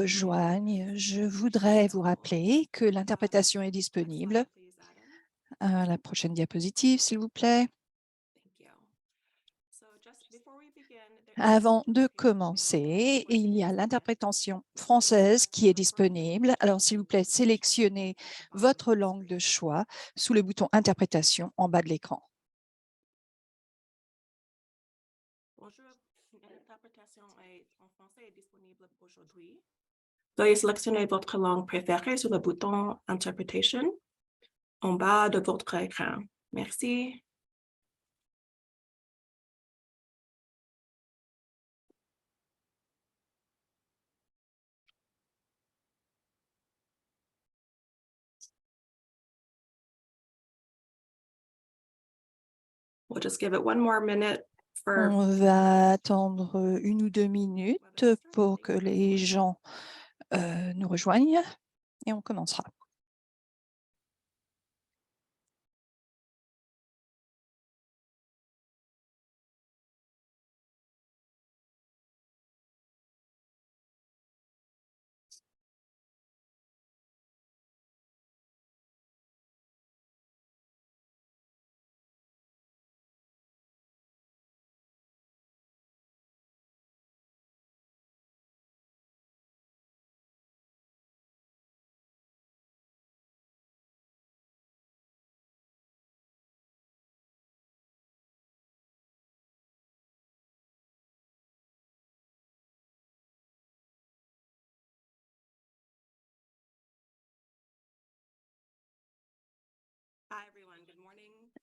rejoignent, je voudrais vous rappeler que l'interprétation est disponible. La prochaine diapositive, s'il vous plaît. Avant de commencer, il y a l'interprétation française qui est disponible. Alors, s'il vous plaît, sélectionnez votre langue de choix sous le bouton « Interprétation » en bas de l'écran. Bonjour, l'interprétation en français est disponible aujourd'hui. Veuillez sélectionner votre langue préférée sur le bouton Interpretation en bas de votre écran. Merci. We'll just give it one more minute for... On va attendre 1 ou 2 minutes pour que les gens nous rejoignent et on commencera.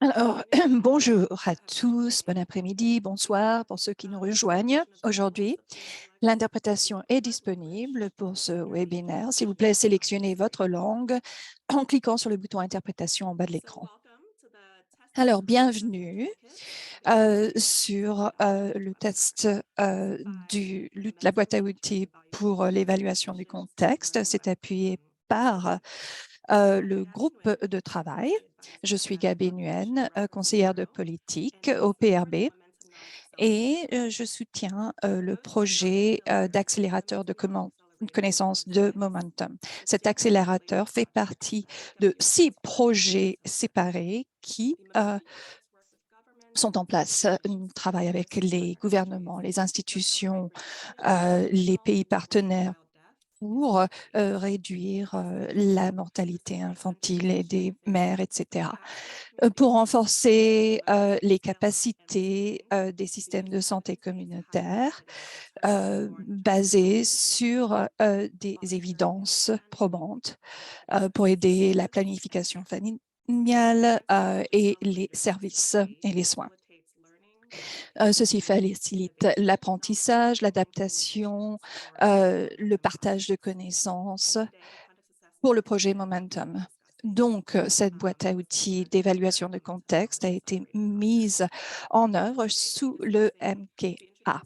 Alors, bonjour à tous, bon après-midi, bonsoir pour ceux qui nous rejoignent aujourd'hui. L'interprétation est disponible pour ce webinaire. S'il vous plaît, sélectionnez votre langue en cliquant sur le bouton « Interprétation » en bas de l'écran. Alors, bienvenue sur le test de la boîte à outils pour l'évaluation du contexte. C'est appuyé par le groupe de travail. Je suis Gabi Nguyen, conseillère de politique au PRB et je soutiens le projet d'accélérateur de connaissances de Momentum. Cet accélérateur fait partie de 6 projets séparés qui sont en place. Nous travaillons avec les gouvernements, les institutions, les pays partenaires pour réduire la mortalité infantile et des mères, etc. Pour renforcer les capacités des systèmes de santé communautaires basés sur des évidences probantes pour aider la planification familiale et les services et les soins. Ceci facilite l'apprentissage, l'adaptation, le partage de connaissances pour le projet Momentum. Donc, cette boîte à outils d'évaluation de contexte a été mise en œuvre sous le MKA.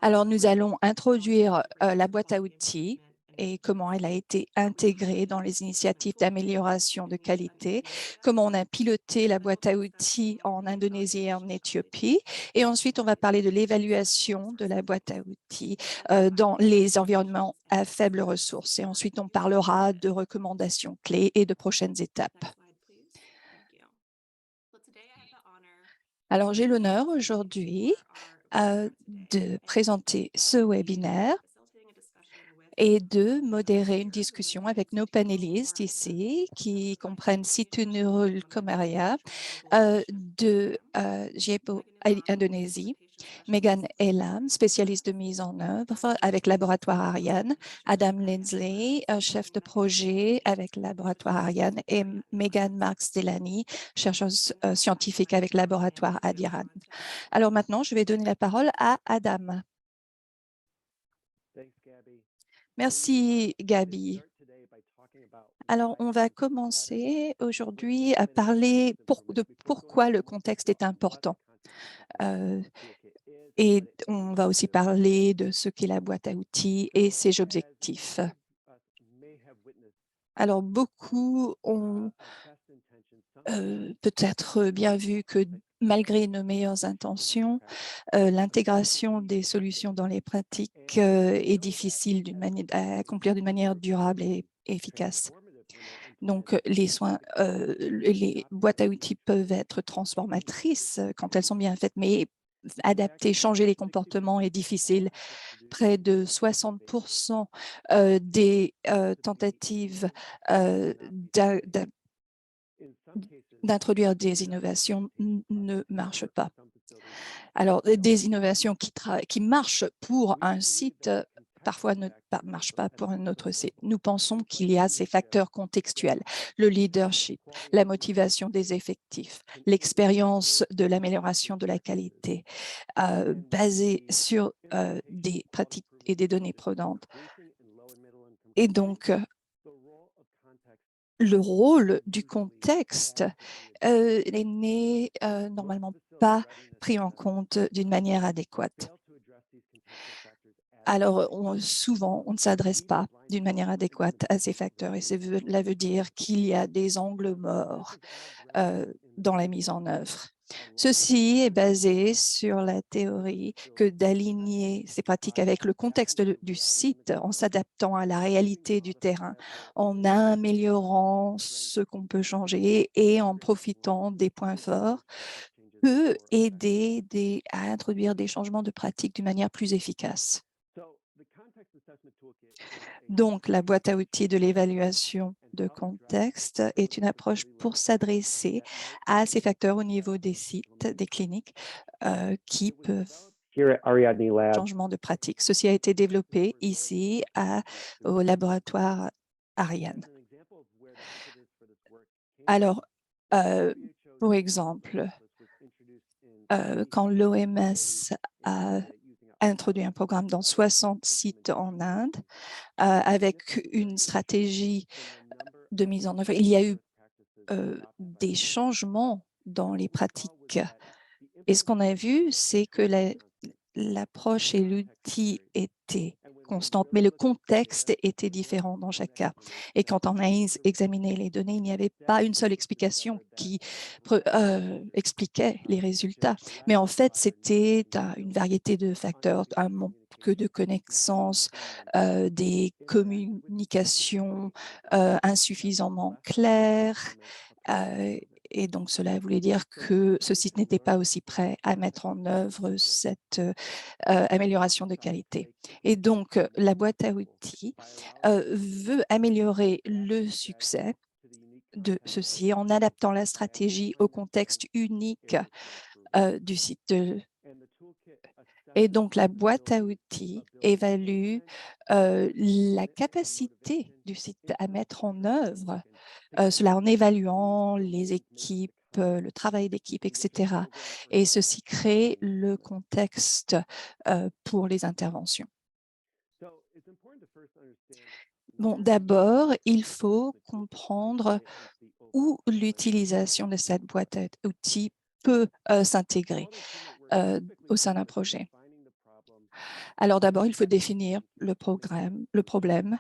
Alors, nous allons introduire la boîte à outils et comment elle a été intégrée dans les initiatives d'amélioration de qualité, comment on a piloté la boîte à outils en Indonésie et en Éthiopie. Et ensuite, on va parler de l'évaluation de la boîte à outils dans les environnements à faibles ressources. Et ensuite, on parlera de recommandations clés et de prochaines étapes. Alors, j'ai l'honneur aujourd'hui de présenter ce webinaire et de modérer une discussion avec nos panélistes ici, qui comprennent Situ Nurul Komaria de GEPO Indonésie, Megan Elam, spécialiste de mise en œuvre avec Laboratoire Ariane, Adam Lindsley, chef de projet avec Laboratoire Ariane, et Megan Marks-Delany, chercheuse scientifique avec Laboratoire Adiran. Alors maintenant, je vais donner la parole à Adam. Merci, Gabi. Alors, on va commencer aujourd'hui à parler de pourquoi le contexte est important. Et on va aussi parler de ce qu'est la boîte à outils et ses objectifs. Alors, beaucoup ont peut-être bien vu que malgré nos meilleures intentions, l'intégration des solutions dans les pratiques est difficile à accomplir d'une manière durable et efficace. Donc, les boîtes à outils peuvent être transformatrices quand elles sont bien faites, mais adapter, changer les comportements est difficile. Près de 60% des tentatives d'introduire des innovations ne marchent pas. Alors, des innovations qui marchent pour un site, parfois ne marchent pas pour un autre site. Nous pensons qu'il y a ces facteurs contextuels, le leadership, la motivation des effectifs, l'expérience de l'amélioration de la qualité, basée sur des pratiques et des données prenantes. Et donc, le rôle du contexte n'est normalement pas pris en compte d'une manière adéquate. Alors, souvent, on ne s'adresse pas d'une manière adéquate à ces facteurs et cela veut dire qu'il y a des angles morts dans la mise en œuvre. Ceci est basé sur la théorie que d'aligner ces pratiques avec le contexte du site en s'adaptant à la réalité du terrain, en améliorant ce qu'on peut changer et en profitant des points forts peut aider à introduire des changements de pratiques d'une manière plus efficace. Donc, la boîte à outils de l'évaluation de contexte est une approche pour s'adresser à ces facteurs au niveau des sites, des cliniques, qui peuvent Here at Ariadne Labs, changement de pratique. Ceci a été développé ici au laboratoire Ariane. Alors, pour exemple, quand l'OMS a introduit un programme dans 60 sites en Inde, avec une stratégie de mise en œuvre, il y a eu des changements dans les pratiques. Et ce qu'on a vu, c'est que l'approche et l'outil étaient constantes, mais le contexte était différent dans chaque cas. Et quand on a examiné les données, il n'y avait pas une seule explication qui expliquait les résultats. Mais en fait, c'était une variété de facteurs, un manque de connaissances, des communications insuffisamment claires, et donc, cela voulait dire que ce site n'était pas aussi prêt à mettre en œuvre cette amélioration de qualité. Et donc, la boîte à outils veut améliorer le succès de ceci en adaptant la stratégie au contexte unique du site. Et donc, la boîte à outils évalue la capacité du site à mettre en œuvre cela en évaluant les équipes, le travail d'équipe, etc. Et ceci crée le contexte pour les interventions. Bon, d'abord, il faut comprendre où l'utilisation de cette boîte à outils peut s'intégrer au sein d'un projet. Alors d'abord, il faut définir le problème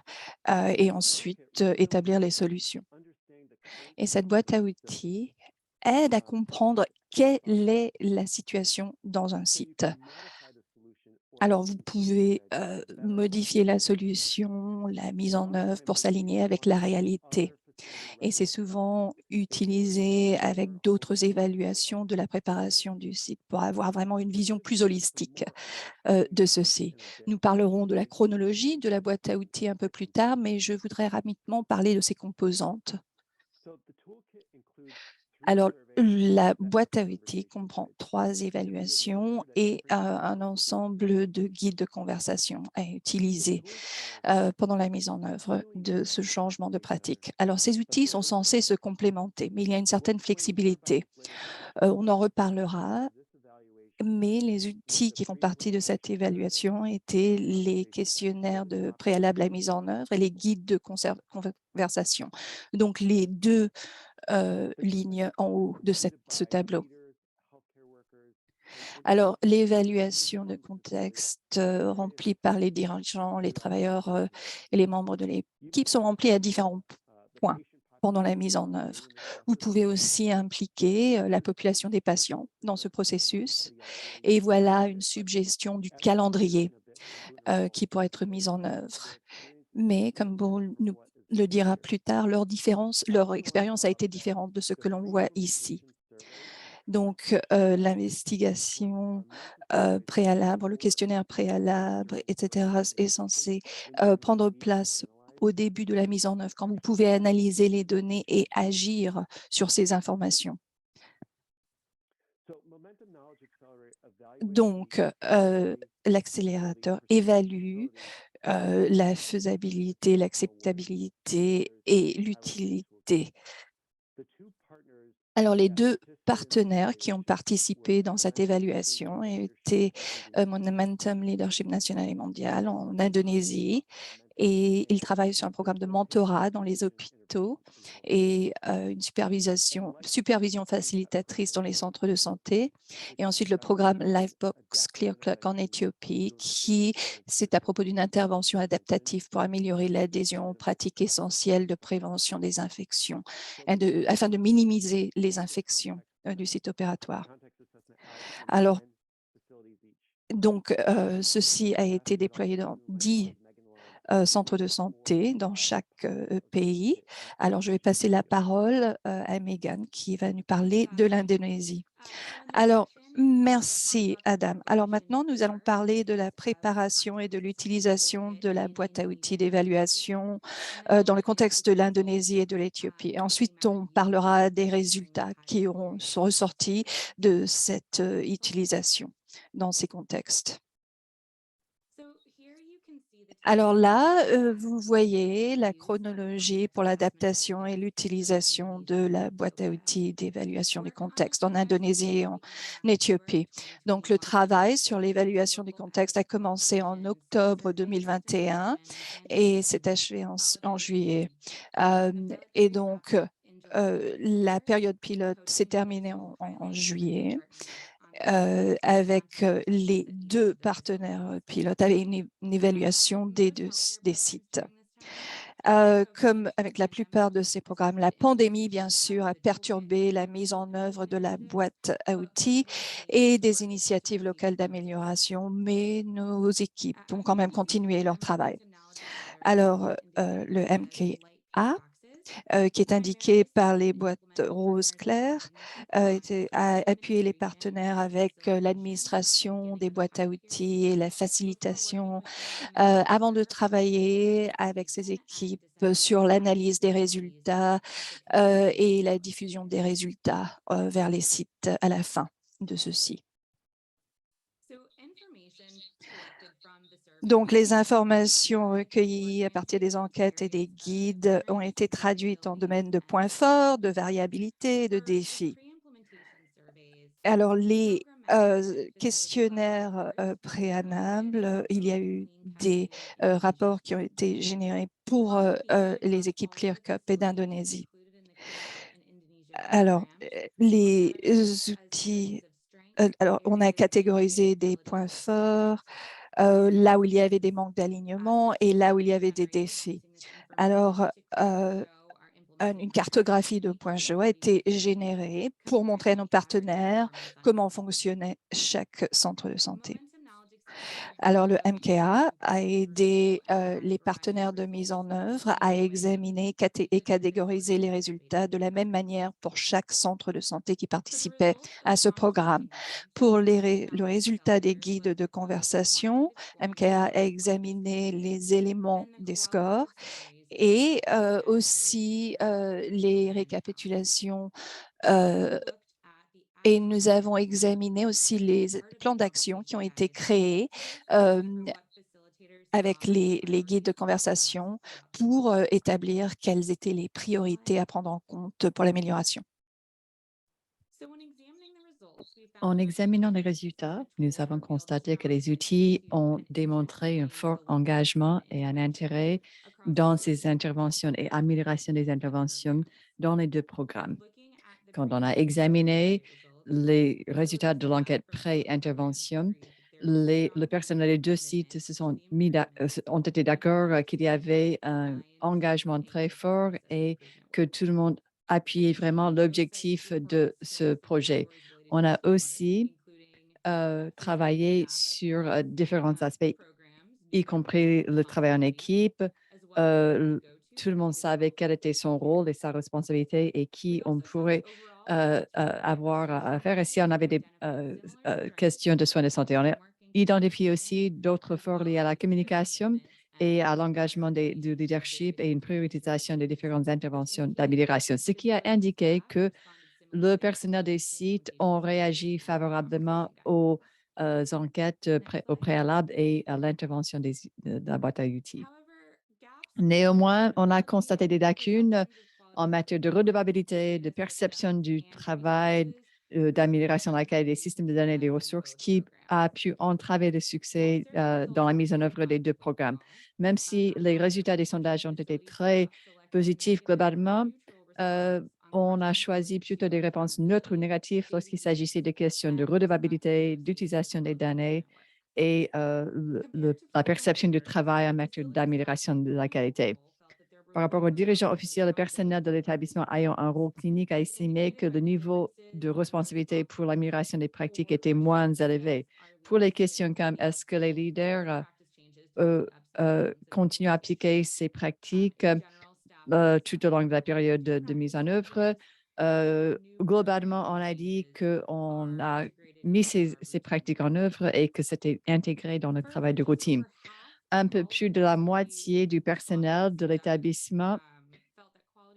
et ensuite établir les solutions. Et cette boîte à outils aide à comprendre quelle est la situation dans un site. Alors, vous pouvez modifier la solution, la mise en œuvre pour s'aligner avec la réalité. Et c'est souvent utilisé avec d'autres évaluations de la préparation du site pour avoir vraiment une vision plus holistique de ceci. Nous parlerons de la chronologie de la boîte à outils un peu plus tard, mais je voudrais rapidement parler de ses composantes. Alors, la boîte à outils comprend 3 évaluations et un ensemble de guides de conversation à utiliser pendant la mise en œuvre de ce changement de pratique. Alors, ces outils sont censés se complémenter, mais il y a une certaine flexibilité. On en reparlera, mais les outils qui font partie de cette évaluation étaient les questionnaires de préalable à la mise en œuvre et les guides de conversation. Donc, les 2 lignes en haut de ce tableau. Alors, l'évaluation de contexte remplie par les dirigeants, les travailleurs et les membres de l'équipe sont remplis à différents points. pendant la mise en œuvre. Vous pouvez aussi impliquer la population des patients dans ce processus. Et voilà une suggestion du calendrier qui pourrait être mis en œuvre. Mais comme Paul nous le dira plus tard, leur expérience a été différente de ce que l'on voit ici. Donc, l'investigation préalable, le questionnaire préalable, etc., est censé prendre place au début de la mise en œuvre, quand vous pouvez analyser les données et agir sur ces informations. Donc, l'accélérateur évalue la faisabilité, l'acceptabilité et l'utilité. Alors, les deux partenaires qui ont participé dans cette évaluation étaient Momentum Leadership National et Mondial en Indonésie, et ils travaillent sur un programme de mentorat dans les hôpitaux et une supervision facilitatrice dans les centres de santé. Et ensuite, le programme Livebox ClearCloak en Éthiopie, qui c'est à propos d'une intervention adaptative pour améliorer l'adhésion aux pratiques essentielles de prévention des infections afin de minimiser les infections du site opératoire. Alors, donc, ceci a été déployé dans 10 centres de santé dans chaque pays. Alors, je vais passer la parole à Megan qui va nous parler de l'Indonésie. Alors, merci Adam. Alors maintenant, nous allons parler de la préparation et de l'utilisation de la boîte à outils d'évaluation dans le contexte de l'Indonésie et de l'Éthiopie. Et ensuite, on parlera des résultats qui sont ressortis de cette utilisation dans ces contextes. Alors là, vous voyez la chronologie pour l'adaptation et l'utilisation de la boîte à outils d'évaluation du contexte en Indonésie et en Éthiopie. Donc, le travail sur l'évaluation du contexte a commencé en octobre 2021 et s'est achevé en juillet. Et donc, la période pilote s'est terminée en juillet. Avec les deux partenaires pilotes, avec une évaluation des sites. Comme avec la plupart de ces programmes, la pandémie, bien sûr, a perturbé la mise en œuvre de la boîte à outils et des initiatives locales d'amélioration, mais nos équipes ont quand même continué leur travail. Alors, le MKA, qui est indiqué par les boîtes roses claires, a appuyé les partenaires avec l'administration des boîtes à outils et la facilitation avant de travailler avec ces équipes sur l'analyse des résultats et la diffusion des résultats vers les sites à la fin de ceci. Donc, les informations recueillies à partir des enquêtes et des guides ont été traduites en domaine de points forts, de variabilité et de défis. Alors, les questionnaires préalables, il y a eu des rapports qui ont été générés pour les équipes ClearCup et d'Indonésie. Alors, les outils, alors on a catégorisé des points forts, là où il y avait des manques d'alignement et là où il y avait des défis. Alors, une cartographie de points chauds a été générée pour montrer à nos partenaires comment fonctionnait chaque centre de santé. Alors, le MKA a aidé les partenaires de mise en œuvre à examiner et catégoriser les résultats de la même manière pour chaque centre de santé qui participait à ce programme. Pour le résultat des guides de conversation, MKA a examiné les éléments des scores et aussi les récapitulations et nous avons examiné aussi les plans d'action qui ont été créés avec les guides de conversation pour établir quelles étaient les priorités à prendre en compte pour l'amélioration. En examinant les résultats, nous avons constaté que les outils ont démontré un fort engagement et un intérêt dans ces interventions et amélioration des interventions dans les deux programmes. Quand on a examiné les résultats de l'enquête pré-intervention, le personnel des deux sites ont été d'accord qu'il y avait un engagement très fort et que tout le monde appuyait vraiment l'objectif de ce projet. On a aussi travaillé sur différents aspects, y compris le travail en équipe. Tout le monde savait quel était son rôle et sa responsabilité et qui on pourrait avoir à faire. Et si on avait des questions de soins de santé, on a identifié aussi d'autres forts liés à la communication et à l'engagement du leadership et une prioritisation des différentes interventions d'amélioration, ce qui a indiqué que le personnel des sites ont réagi favorablement aux enquêtes au préalable et à l'intervention de la boîte à outils. Néanmoins, on a constaté des lacunes en matière de redevabilité, de perception du travail, d'amélioration de la qualité des systèmes de données et des ressources qui a pu entraver le succès dans la mise en œuvre des deux programmes. Même si les résultats des sondages ont été très positifs globalement, euh, on a choisi plutôt des réponses neutres ou négatives lorsqu'il s'agissait des questions de redevabilité, d'utilisation des données et la perception du travail en matière d'amélioration de la qualité. Par rapport aux dirigeants officiels, le personnel de l'établissement ayant un rôle clinique a estimé que le niveau de responsabilité pour l'amélioration des pratiques était moins élevé. Pour les questions comme est-ce que les leaders continuent à appliquer ces pratiques tout au long de la période de mise en œuvre, globalement, on a dit qu'on a mis ces pratiques en œuvre et que c'était intégré dans le travail de routine. Un peu plus de la moitié du personnel de l'établissement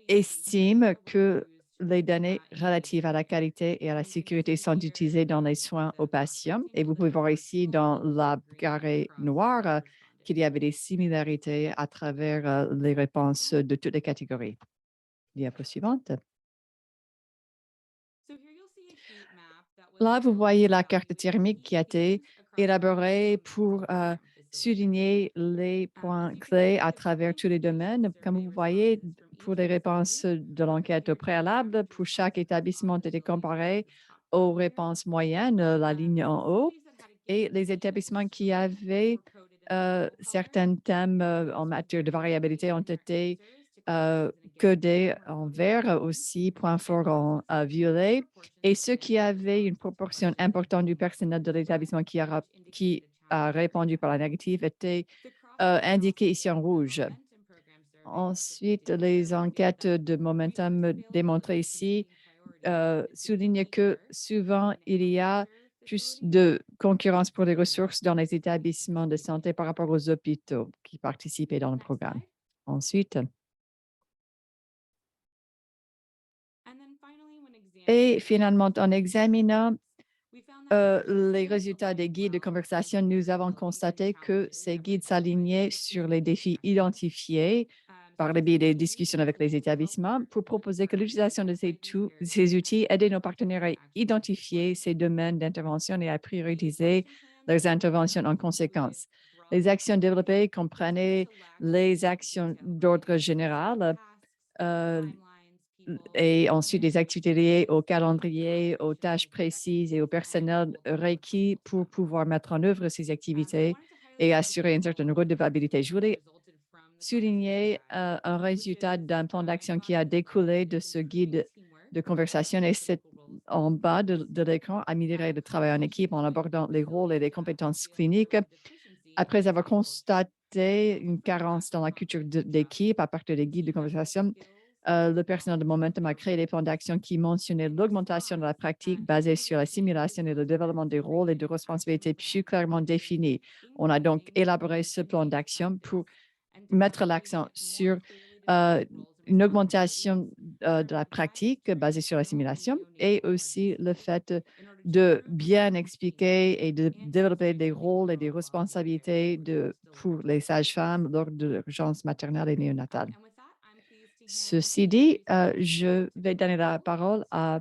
estime que les données relatives à la qualité et à la sécurité sont utilisées dans les soins aux patients. Et vous pouvez voir ici dans la carré noire qu'il y avait des similarités à travers les réponses de toutes les catégories. Diapo suivante. Là, vous voyez la carte thermique qui a été élaborée pour souligner les points clés à travers tous les domaines. Comme vous voyez, pour les réponses de l'enquête au préalable, pour chaque établissement, ont été comparées aux réponses moyennes, la ligne en haut, et les établissements qui avaient certains thèmes en matière de variabilité ont été codés en vert, aussi point fort en violet. Et ceux qui avaient une proportion importante du personnel de l'établissement qui a répondu par la négative étaient indiqués ici en rouge. Ensuite, les enquêtes de momentum démontrées ici soulignent que souvent, il y a plus de concurrence pour les ressources dans les établissements de santé par rapport aux hôpitaux qui participaient dans le programme. Ensuite, et finalement, en examinant les résultats des guides de conversation, nous avons constaté que ces guides s'alignaient sur les défis identifiés par le biais des discussions avec les établissements pour proposer que l'utilisation de ces outils aide nos partenaires à identifier ces domaines d'intervention et à prioriser leurs interventions en conséquence. Les actions développées comprenaient les actions d'ordre général, et ensuite des activités liées au calendrier, aux tâches précises et au personnel requis pour pouvoir mettre en œuvre ces activités et assurer une certaine redevabilité. Je voulais souligner un résultat d'un plan d'action qui a découlé de ce guide de conversation et c'est en bas de l'écran, améliorer le travail en équipe en abordant les rôles et les compétences cliniques. Après avoir constaté une carence dans la culture d'équipe à partir des guides de conversation, le personnel de Momentum a créé des plans d'action qui mentionnaient l'augmentation de la pratique basée sur la simulation et le développement des rôles et de responsabilités plus clairement définis. On a donc élaboré ce plan d'action pour mettre l'accent sur une augmentation de la pratique basée sur la simulation et aussi le fait de bien expliquer et de développer des rôles et des responsabilités pour les sages-femmes lors de l'urgence maternelle et néonatale. Ceci dit, je vais donner la parole à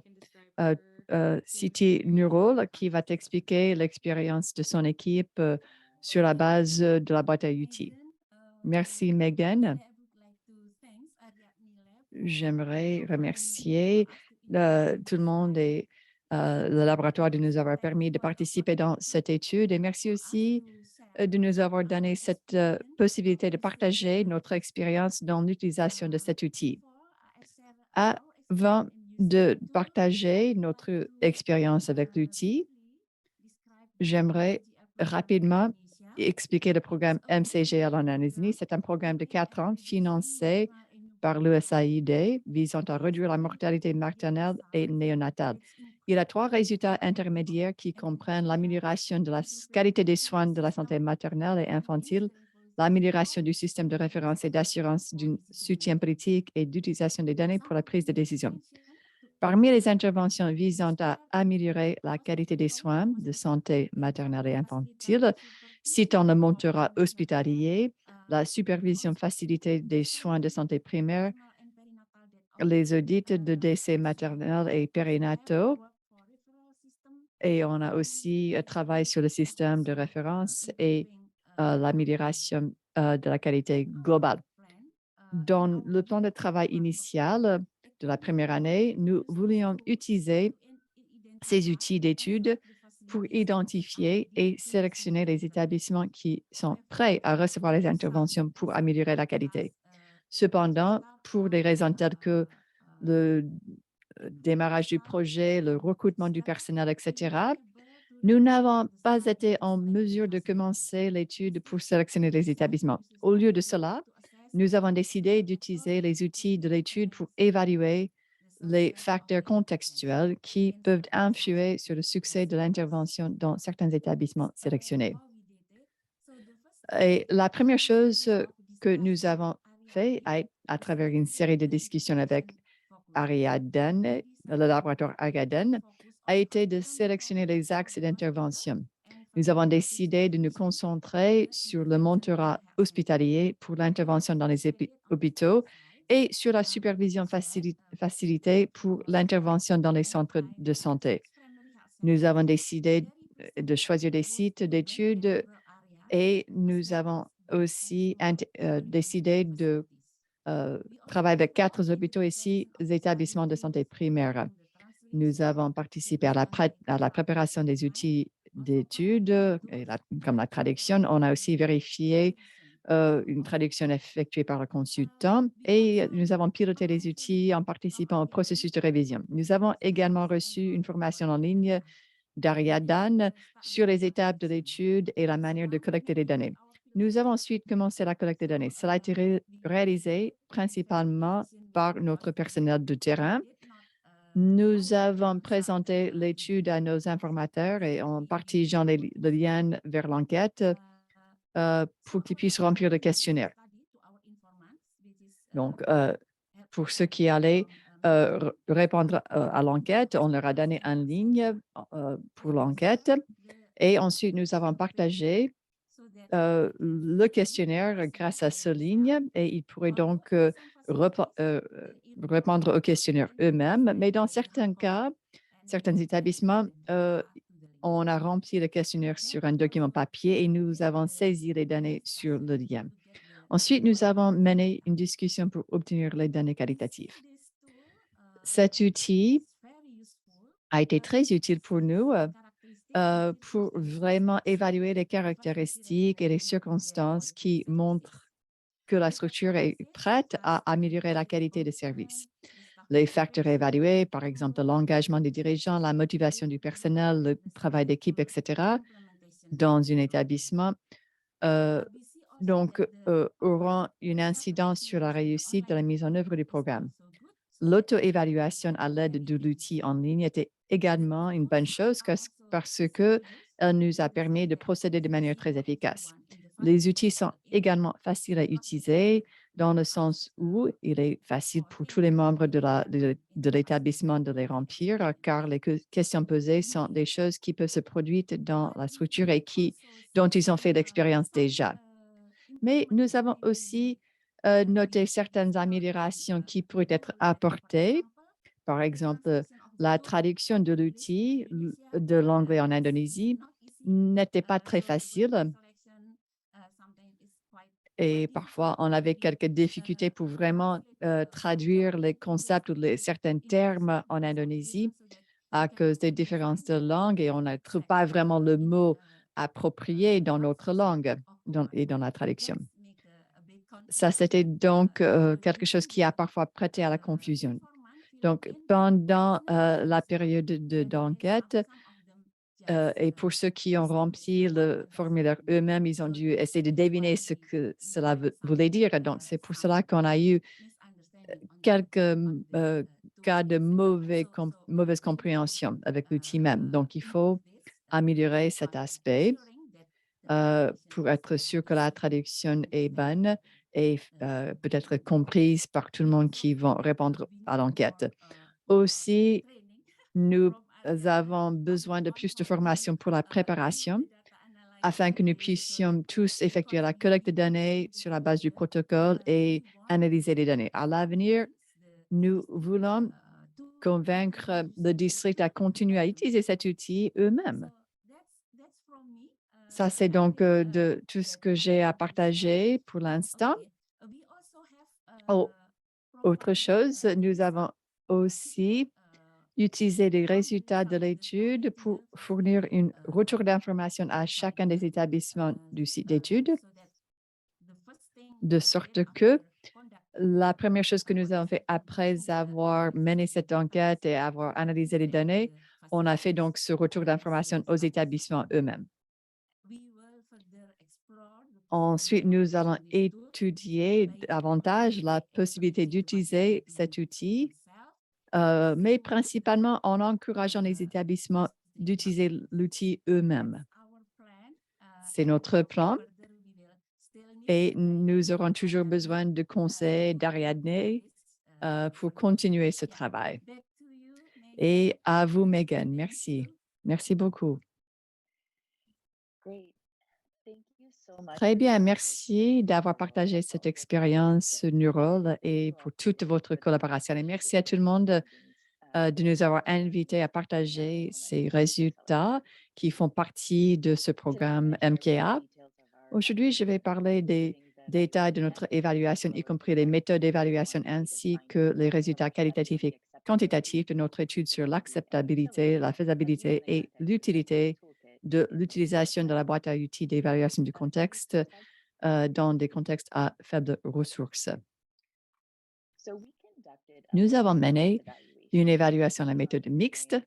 euh, City Neural qui va t'expliquer l'expérience de son équipe sur la base de la boîte à outils. Merci, Megan. J'aimerais remercier tout le monde et le laboratoire de nous avoir permis de participer dans cette étude et merci aussi de nous avoir donné cette possibilité de partager notre expérience dans l'utilisation de cet outil. Avant de partager notre expérience avec l'outil, j'aimerais rapidement expliquer le programme MCGL en Indonésie. C'est un programme de 4 ans financé par l'USAID visant à réduire la mortalité maternelle et néonatale. Il y a 3 résultats intermédiaires qui comprennent l'amélioration de la qualité des soins de la santé maternelle et infantile, l'amélioration du système de référence et d'assurance du soutien politique et d'utilisation des données pour la prise de décision. Parmi les interventions visant à améliorer la qualité des soins de santé maternelle et infantile, citant le mentorat hospitalier, la supervision facilitée des soins de santé primaire, les audits de décès maternels et périnataux, et on a aussi travaillé sur le système de référence et l'amélioration de la qualité globale. Dans le plan de travail initial de la première année, nous voulions utiliser ces outils d'études pour identifier et sélectionner les établissements qui sont prêts à recevoir les interventions pour améliorer la qualité. Cependant, pour des raisons telles que le démarrage du projet, le recrutement du personnel, etc., nous n'avons pas été en mesure de commencer l'étude pour sélectionner les établissements. Au lieu de cela, nous avons décidé d'utiliser les outils de l'étude pour évaluer les facteurs contextuels qui peuvent influer sur le succès de l'intervention dans certains établissements sélectionnés. Et la première chose que nous avons fait à travers une série de discussions avec Ariadne, le laboratoire Ariadne, a été de sélectionner les axes d'intervention. Nous avons décidé de nous concentrer sur le mentorat hospitalier pour l'intervention dans les hôpitaux et sur la supervision facilitée pour l'intervention dans les centres de santé. Nous avons décidé de choisir des sites d'études et nous avons aussi décidé de travailler avec 4 hôpitaux et 6 établissements de santé primaire. Nous avons participé à la préparation des outils d'études, comme la traduction. On a aussi vérifié une traduction effectuée par le consultant et nous avons piloté les outils en participant au processus de révision. Nous avons également reçu une formation en ligne d'Ariadne sur les étapes de l'étude et la manière de collecter les données. Nous avons ensuite commencé la collecte de données. Cela a été réalisé principalement par notre personnel de terrain. Nous avons présenté l'étude à nos informateurs et en partageant le lien vers l'enquête pour qu'ils puissent remplir le questionnaire. Donc, pour ceux qui allaient répondre à l'enquête, on leur a donné en ligne pour l'enquête et ensuite nous avons partagé le questionnaire grâce à ce ligne et ils pourraient donc répondre au questionnaire eux-mêmes. Mais dans certains cas, certains établissements, on a rempli le questionnaire sur un document papier et nous avons saisi les données sur le lien. Ensuite, nous avons mené une discussion pour obtenir les données qualitatives. Cet outil a été très utile pour nous pour vraiment évaluer les caractéristiques et les circonstances qui montrent que la structure est prête à améliorer la qualité de service. Les facteurs évalués, par exemple l'engagement des dirigeants, la motivation du personnel, le travail d'équipe, etc., dans un établissement, auront une incidence sur la réussite de la mise en œuvre du programme. L'auto-évaluation à l'aide de l'outil en ligne était également une bonne chose parce qu'elle nous a permis de procéder de manière très efficace. Les outils sont également faciles à utiliser dans le sens où il est facile pour tous les membres de l'établissement de les remplir, car les questions posées sont des choses qui peuvent se produire dans la structure et dont ils ont fait l'expérience déjà. Mais nous avons aussi noté certaines améliorations qui pourraient être apportées. Par exemple, la traduction de l'outil de l'anglais en Indonésie n'était pas très facile et parfois on avait quelques difficultés pour vraiment traduire les concepts ou certains termes en Indonésie. à cause des différences de langue et on ne trouve pas vraiment le mot approprié dans notre langue et dans la traduction. Ça, c'était donc quelque chose qui a parfois prêté à la confusion. Donc, pendant la période d'enquête, et pour ceux qui ont rempli le formulaire eux-mêmes, ils ont dû essayer de deviner ce que cela voulait dire. Donc, c'est pour cela qu'on a eu quelques cas de mauvaise compréhension avec l'outil même. Donc, il faut améliorer cet aspect pour être sûr que la traduction est bonne et peut-être comprise par tout le monde qui vont répondre à l'enquête. Aussi, nous avons besoin de plus de formation pour la préparation afin que nous puissions tous effectuer la collecte de données sur la base du protocole et analyser les données. À l'avenir, nous voulons convaincre le district à continuer à utiliser cet outil eux-mêmes. Ça, c'est donc de tout ce que j'ai à partager pour l'instant. Autre chose, nous avons aussi utilisé les résultats de l'étude pour fournir un retour d'information à chacun des établissements du site d'étude, de sorte que la première chose que nous avons fait après avoir mené cette enquête et avoir analysé les données, on a fait donc ce retour d'information aux établissements eux-mêmes. Ensuite, nous allons étudier davantage la possibilité d'utiliser cet outil, mais principalement en encourageant les établissements d'utiliser l'outil eux-mêmes. C'est notre plan et nous aurons toujours besoin de conseils d'Ariadne pour continuer ce travail. Et à vous, Megan. Merci. Merci beaucoup. Très bien, merci d'avoir partagé cette expérience Neurol et pour toute votre collaboration. Et merci à tout le monde de nous avoir invités à partager ces résultats qui font partie de ce programme MKA. Aujourd'hui, je vais parler des détails de notre évaluation, y compris les méthodes d'évaluation ainsi que les résultats qualitatifs et quantitatifs de notre étude sur l'acceptabilité, la faisabilité et l'utilité de l'utilisation de la boîte à outils d'évaluation du contexte dans des contextes à faibles ressources. Nous avons mené une évaluation à la méthode mixte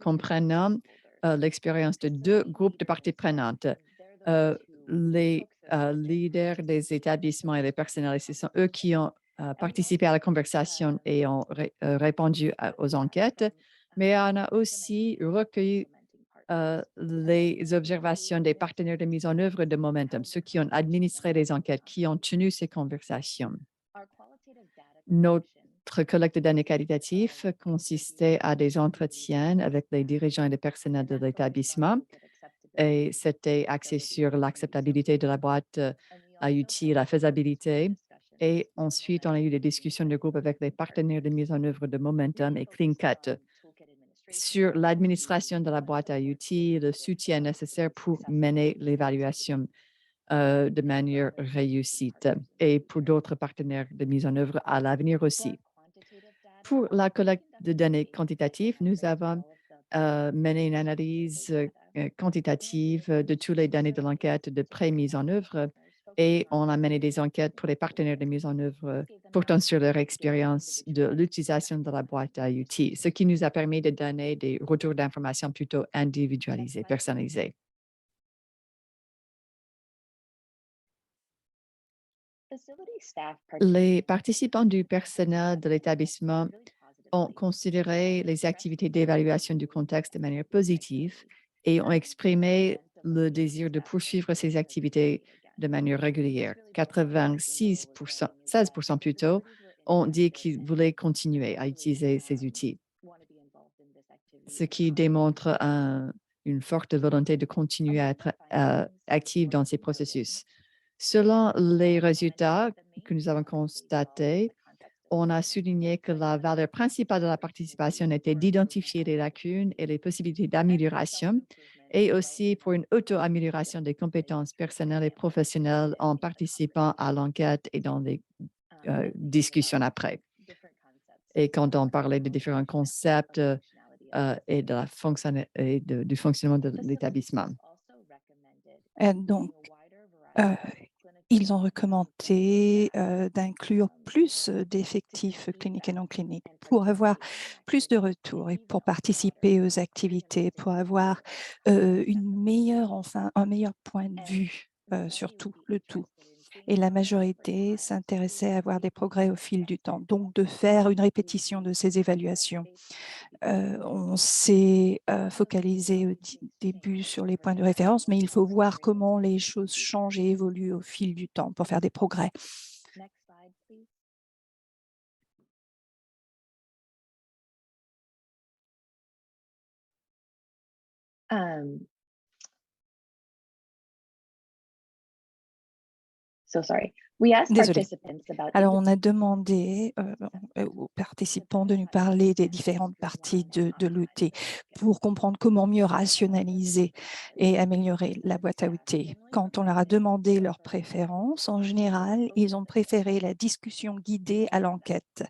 comprenant l'expérience de deux groupes de parties prenantes. Les leaders des établissements et les personnels, ce sont eux qui ont participé à la conversation et ont répondu aux enquêtes, mais on a aussi recueilli les observations des partenaires de mise en œuvre de Momentum, ceux qui ont administré les enquêtes, qui ont tenu ces conversations. Notre collecte de données qualitatives consistait à des entretiens avec les dirigeants et les personnels de l'établissement et c'était axé sur l'acceptabilité de la boîte à outils, la faisabilité. Et ensuite, on a eu des discussions de groupe avec les partenaires de mise en œuvre de Momentum et CleanCut sur l'administration de la boîte à outils, le soutien nécessaire pour mener l'évaluation de manière réussite et pour d'autres partenaires de mise en œuvre à l'avenir aussi. Pour la collecte de données quantitatives, nous avons mené une analyse quantitative de toutes les données de l'enquête de pré-mise en œuvre et on a mené des enquêtes pour les partenaires de mise en œuvre portant sur leur expérience de l'utilisation de la boîte à outils, ce qui nous a permis de donner des retours d'informations plutôt individualisés, personnalisés. Les participants du personnel de l'établissement ont considéré les activités d'évaluation du contexte de manière positive et ont exprimé le désir de poursuivre ces activités de manière régulière. 16% plutôt ont dit qu'ils voulaient continuer à utiliser ces outils, ce qui démontre une forte volonté de continuer à être active dans ces processus. Selon les résultats que nous avons constatés, on a souligné que la valeur principale de la participation était d'identifier les lacunes et les possibilités d'amélioration et aussi pour une auto-amélioration des compétences personnelles et professionnelles en participant à l'enquête et dans les discussions après. Et quand on parlait de différents concepts et du fonctionnement de l'établissement. Donc, ils ont recommandé d'inclure plus d'effectifs cliniques et non cliniques pour avoir plus de retours et pour participer aux activités, pour avoir un meilleur point de vue sur tout, le tout. Et la majorité s'intéressait à avoir des progrès au fil du temps, donc de faire une répétition de ces évaluations. On s'est focalisé au début sur les points de référence, mais il faut voir comment les choses changent et évoluent au fil du temps pour faire des progrès. Désolée. Alors, on a demandé aux participants de nous parler des différentes parties de l'outil pour comprendre comment mieux rationaliser et améliorer la boîte à outils. Quand on leur a demandé leurs préférences, en général, ils ont préféré la discussion guidée à l'enquête.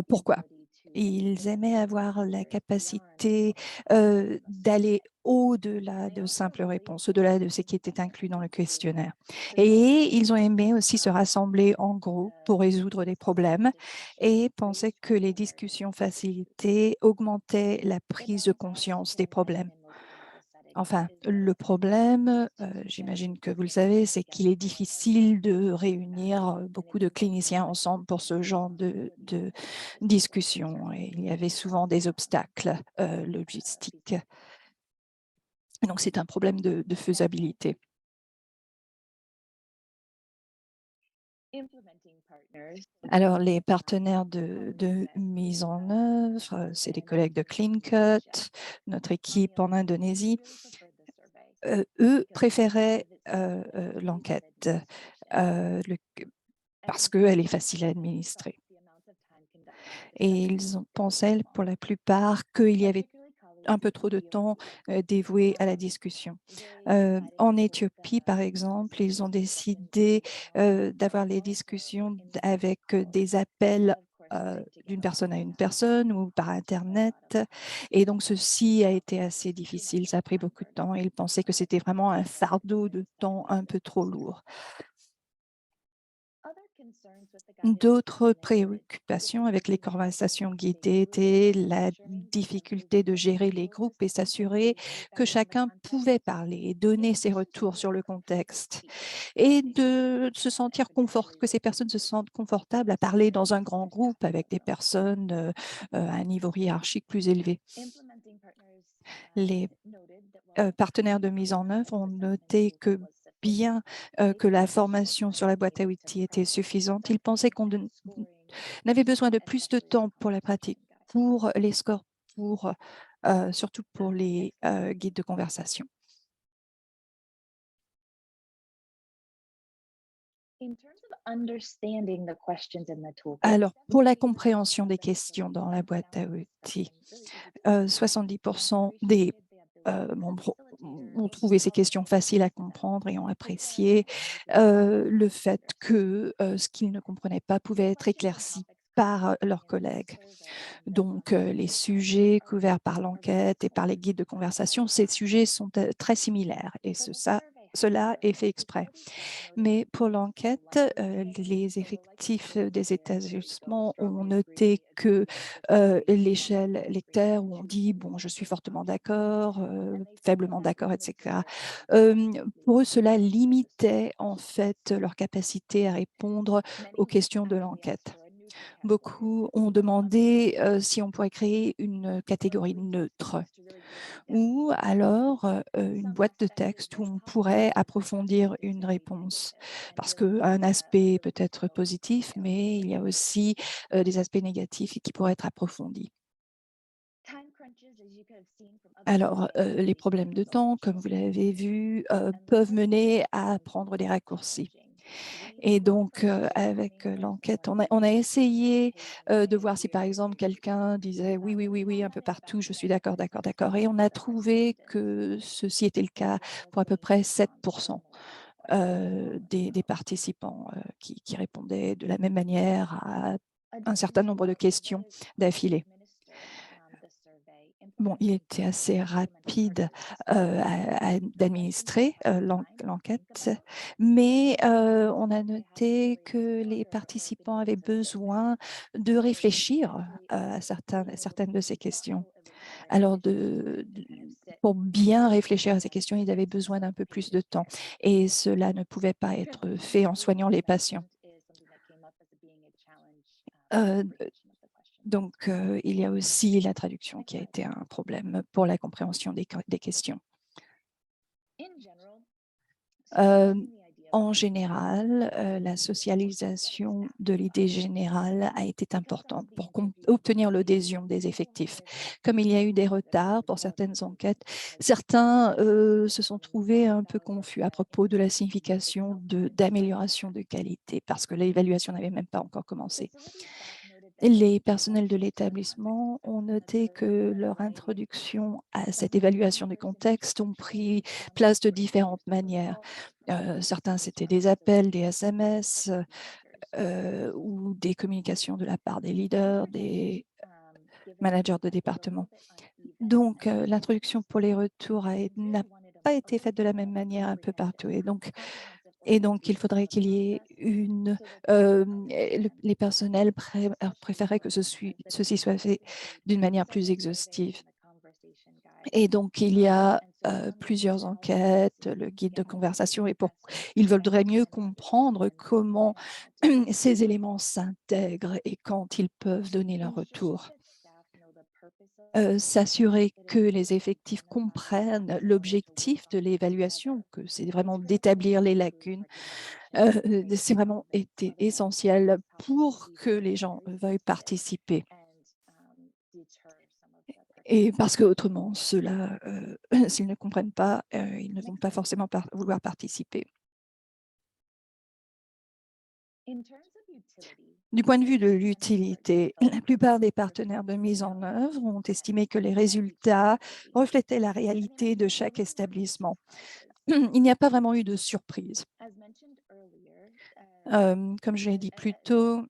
Pourquoi? Ils aimaient avoir la capacité d'aller au-delà de simples réponses, au-delà de ce qui était inclus dans le questionnaire. Et ils ont aimé aussi se rassembler en groupe pour résoudre des problèmes et pensaient que les discussions facilitées augmentaient la prise de conscience des problèmes. Enfin, le problème, j'imagine que vous le savez, c'est qu'il est difficile de réunir beaucoup de cliniciens ensemble pour ce genre de discussion. Et il y avait souvent des obstacles logistiques. Donc, c'est un problème de faisabilité. Alors, les partenaires de mise en œuvre, c'est les collègues de CleanCut, notre équipe en Indonésie. Eux préféraient l'enquête parce qu'elle est facile à administrer. Et ils pensaient pour la plupart qu'il y avait un peu trop de temps dévoué à la discussion. En Éthiopie, par exemple, ils ont décidé d'avoir les discussions avec des appels d'une personne à une personne ou par Internet. Et donc, ceci a été assez difficile. Ça a pris beaucoup de temps. Ils pensaient que c'était vraiment un fardeau de temps un peu trop lourd. D'autres préoccupations avec les conversations guidées étaient la difficulté de gérer les groupes et s'assurer que chacun pouvait parler et donner ses retours sur le contexte et de se sentir que ces personnes se sentent confortables à parler dans un grand groupe avec des personnes à un niveau hiérarchique plus élevé. Les partenaires de mise en œuvre ont noté que bien que la formation sur la boîte à outils était suffisante, ils pensaient qu'on avait besoin de plus de temps pour la pratique, pour les scores, surtout pour les guides de conversation. Alors, pour la compréhension des questions dans la boîte à outils, 70% des membres ont trouvé ces questions faciles à comprendre et ont apprécié le fait que ce qu'ils ne comprenaient pas pouvait être éclairci par leurs collègues. Donc, les sujets couverts par l'enquête et par les guides de conversation, ces sujets sont très similaires et cela est fait exprès. Mais pour l'enquête, les effectifs des établissements ont noté que l'échelle lecteur où on dit « bon, je suis fortement d'accord, faiblement d'accord, etc. » Pour eux, cela limitait en fait leur capacité à répondre aux questions de l'enquête. Beaucoup ont demandé si on pourrait créer une catégorie neutre ou alors une boîte de texte où on pourrait approfondir une réponse. Parce qu'un aspect peut être positif, mais il y a aussi des aspects négatifs qui pourraient être approfondis. Alors, les problèmes de temps, comme vous l'avez vu, peuvent mener à prendre des raccourcis. Et donc, avec l'enquête, on a essayé de voir si, par exemple, quelqu'un disait « oui, oui, oui, oui » un peu partout, « je suis d'accord, d'accord, d'accord ». Et on a trouvé que ceci était le cas pour à peu près 7% des participants qui répondaient de la même manière à un certain nombre de questions d'affilée. Bon, il était assez rapide d'administrer l'enquête, mais on a noté que les participants avaient besoin de réfléchir à certaines de ces questions. Alors, pour bien réfléchir à ces questions, ils avaient besoin d'un peu plus de temps et cela ne pouvait pas être fait en soignant les patients. Euh, Donc, il y a aussi la traduction qui a été un problème pour la compréhension des questions. En général, la socialisation de l'idée générale a été importante pour obtenir l'adhésion des effectifs. Comme il y a eu des retards pour certaines enquêtes, certains se sont trouvés un peu confus à propos de la signification d'amélioration de qualité parce que l'évaluation n'avait même pas encore commencé. Les personnels de l'établissement ont noté que leur introduction à cette évaluation du contexte ont pris place de différentes manières. Certains, c'était des appels, des SMS ou des communications de la part des leaders, des managers de département. Donc, l'introduction pour les retours n'a pas été faite de la même manière un peu partout. Et donc, il faudrait qu'il y ait les personnels préféraient que ceci soit fait d'une manière plus exhaustive. Et donc, il y a plusieurs enquêtes, le guide de conversation, ils voudraient mieux comprendre comment ces éléments s'intègrent et quand ils peuvent donner leur retour. S'assurer que les effectifs comprennent l'objectif de l'évaluation, que c'est vraiment d'établir les lacunes. C'est vraiment été essentiel pour que les gens veuillent participer. Et parce qu'autrement, ceux-là, s'ils ne comprennent pas, ils ne vont pas forcément vouloir participer. Du point de vue de l'utilité, la plupart des partenaires de mise en œuvre ont estimé que les résultats reflétaient la réalité de chaque établissement. Il n'y a pas vraiment eu de surprise. Comme je l'ai dit plus tôt,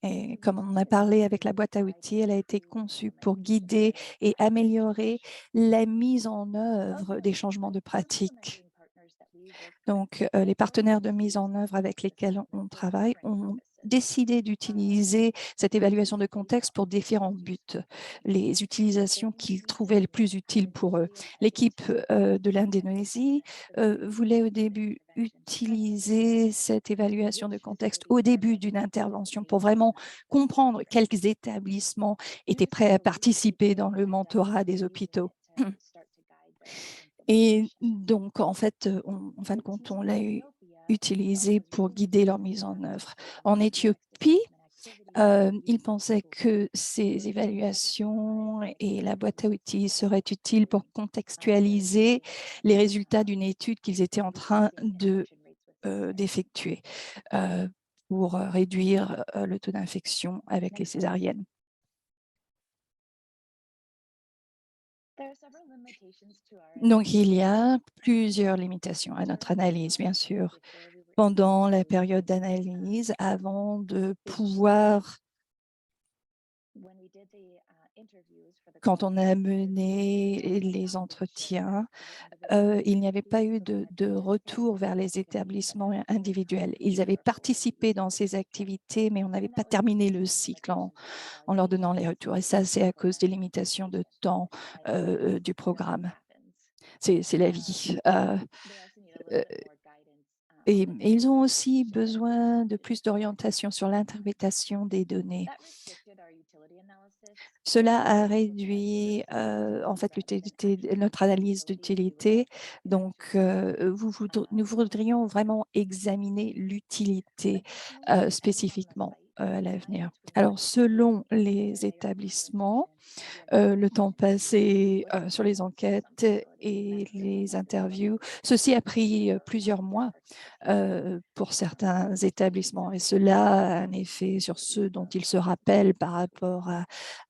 et comme on en a parlé avec la boîte à outils, elle a été conçue pour guider et améliorer la mise en œuvre des changements de pratique. Donc, les partenaires de mise en œuvre avec lesquels on travaille ont décidé d'utiliser cette évaluation de contexte pour différents buts, les utilisations qu'ils trouvaient les plus utiles pour eux. L'équipe de l'Indonésie voulait au début utiliser cette évaluation de contexte au début d'une intervention pour vraiment comprendre quels établissements étaient prêts à participer dans le mentorat des hôpitaux. Et donc, en fait, en fin de compte, on l'a utilisé pour guider leur mise en œuvre. En Éthiopie, ils pensaient que ces évaluations et la boîte à outils seraient utiles pour contextualiser les résultats d'une étude qu'ils étaient en train d'effectuer pour réduire le taux d'infection avec les césariennes. Donc, il y a plusieurs limitations à notre analyse, bien sûr. Pendant la période d'analyse, avant de pouvoir, quand on a mené les entretiens, il n'y avait pas eu de retour vers les établissements individuels. Ils avaient participé dans ces activités, mais on n'avait pas terminé le cycle en leur donnant les retours. Et ça, c'est à cause des limitations de temps du programme. C'est la vie. Et ils ont aussi besoin de plus d'orientation sur l'interprétation des données. Cela a réduit en fait notre analyse d'utilité. Donc, nous voudrions vraiment examiner l'utilité spécifiquement à l'avenir. Alors, selon les établissements, le temps passé sur les enquêtes et les interviews. Ceci a pris plusieurs mois pour certains établissements et cela a un effet sur ceux dont ils se rappellent par rapport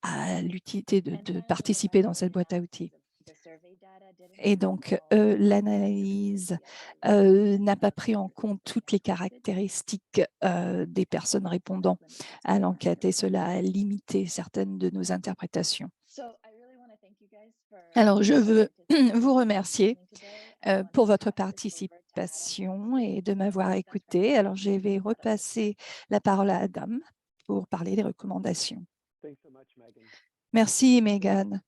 à l'utilité de participer dans cette boîte à outils. Et donc, l'analyse n'a pas pris en compte toutes les caractéristiques des personnes répondant à l'enquête et cela a limité certaines de nos interprétations. Alors, je veux vous remercier pour votre participation et de m'avoir écouté. Alors, je vais repasser la parole à Adam pour parler des recommandations. Merci, Megan.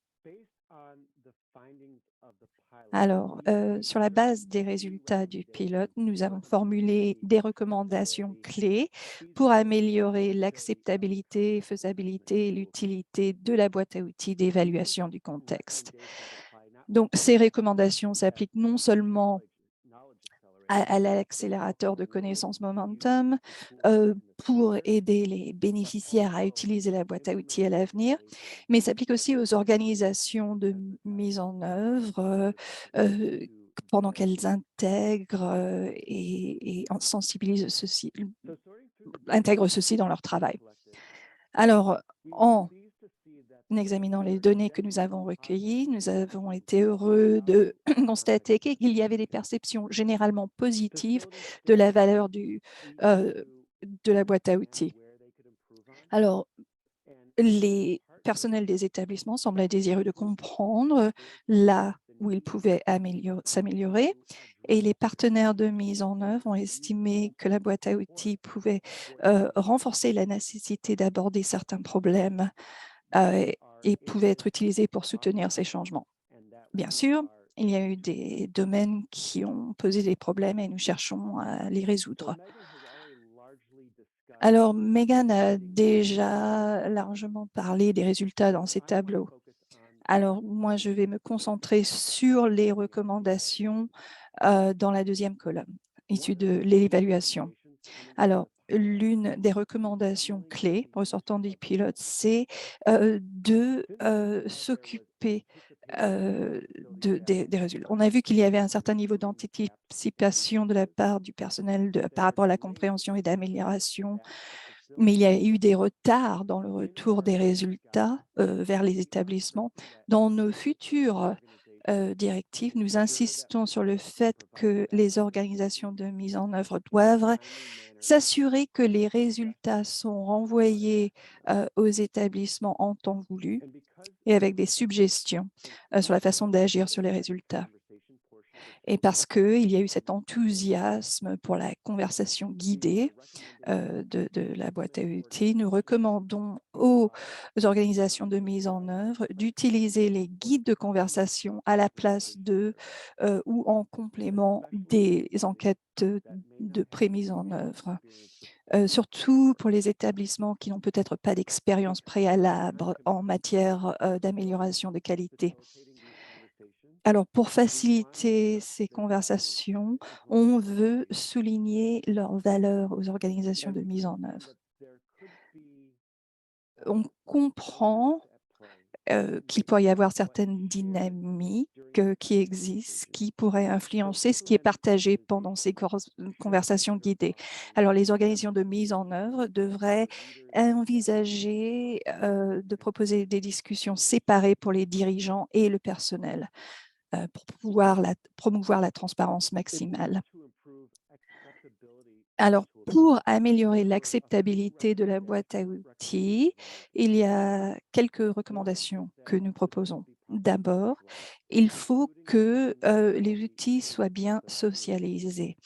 Alors, sur la base des résultats du pilote, nous avons formulé des recommandations clés pour améliorer l'acceptabilité, faisabilité et l'utilité de la boîte à outils d'évaluation du contexte. Donc, ces recommandations s'appliquent non seulement à l'accélérateur de connaissances Momentum pour aider les bénéficiaires à utiliser la boîte à outils à l'avenir, mais s'applique aussi aux organisations de mise en œuvre pendant qu'elles intègrent et sensibilisent ceci, intègrent ceci dans leur travail. Alors, en examinant les données que nous avons recueillies, nous avons été heureux de constater qu'il y avait des perceptions généralement positives de la valeur de la boîte à outils. Alors, les personnels des établissements semblaient désireux de comprendre là où ils pouvaient s'améliorer et les partenaires de mise en œuvre ont estimé que la boîte à outils pouvait renforcer la nécessité d'aborder certains problèmes et pouvait être utilisée pour soutenir ces changements. Bien sûr, il y a eu des domaines qui ont posé des problèmes et nous cherchons à les résoudre. Alors, Megan a déjà largement parlé des résultats dans ces tableaux. Alors, moi, je vais me concentrer sur les recommandations dans la deuxième colonne, issue de l'évaluation. Alors, l'une des recommandations clés ressortant du pilote, c'est de s'occuper des résultats. On a vu qu'il y avait un certain niveau d'anticipation de la part du personnel par rapport à la compréhension et d'amélioration, mais il y a eu des retards dans le retour des résultats vers les établissements. Dans nos futures directives, nous insistons sur le fait que les organisations de mise en œuvre doivent s'assurer que les résultats sont renvoyés aux établissements en temps voulu et avec des suggestions sur la façon d'agir sur les résultats. Et parce qu'il y a eu cet enthousiasme pour la conversation guidée de la boîte à outils, nous recommandons aux organisations de mise en œuvre d'utiliser les guides de conversation à la place de ou en complément des enquêtes de pré-mise en œuvre. Surtout pour les établissements qui n'ont peut-être pas d'expérience préalable en matière d'amélioration de qualité. Alors, pour faciliter ces conversations, on veut souligner leur valeur aux organisations de mise en œuvre. On comprend qu'il pourrait y avoir certaines dynamiques qui existent, qui pourraient influencer ce qui est partagé pendant ces conversations guidées. Alors, les organisations de mise en œuvre devraient envisager de proposer des discussions séparées pour les dirigeants et le personnel pour pouvoir promouvoir la transparence maximale. Alors, pour améliorer l'acceptabilité de la boîte à outils, il y a quelques recommandations que nous proposons. D'abord, il faut que les outils soient bien socialisés.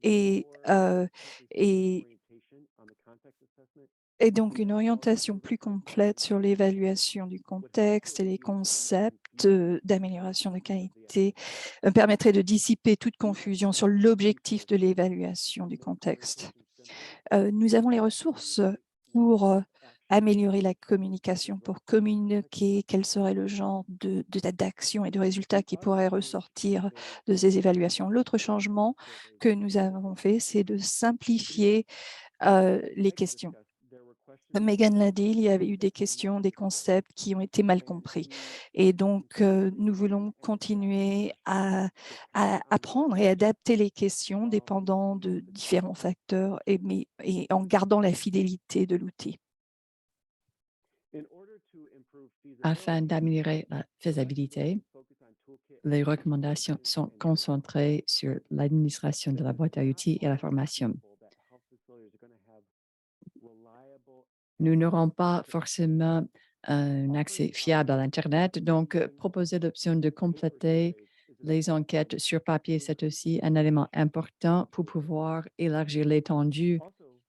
Et donc, une orientation plus complète sur l'évaluation du contexte et les concepts d'amélioration de qualité permettrait de dissiper toute confusion sur l'objectif de l'évaluation du contexte. Nous avons les ressources pour améliorer la communication, pour communiquer quel serait le genre d'action et de résultats qui pourraient ressortir de ces évaluations. L'autre changement que nous avons fait, c'est de simplifier les questions. Megan l'a dit, il y avait eu des questions, des concepts qui ont été mal compris. Et donc, nous voulons continuer à apprendre et adapter les questions dépendant de différents facteurs et en gardant la fidélité de l'outil. Afin d'améliorer la faisabilité, les recommandations sont concentrées sur l'administration de la boîte à outils et la formation. Nous n'aurons pas forcément un accès fiable à l'Internet, donc proposer l'option de compléter les enquêtes sur papier, c'est aussi un élément important pour pouvoir élargir l'étendue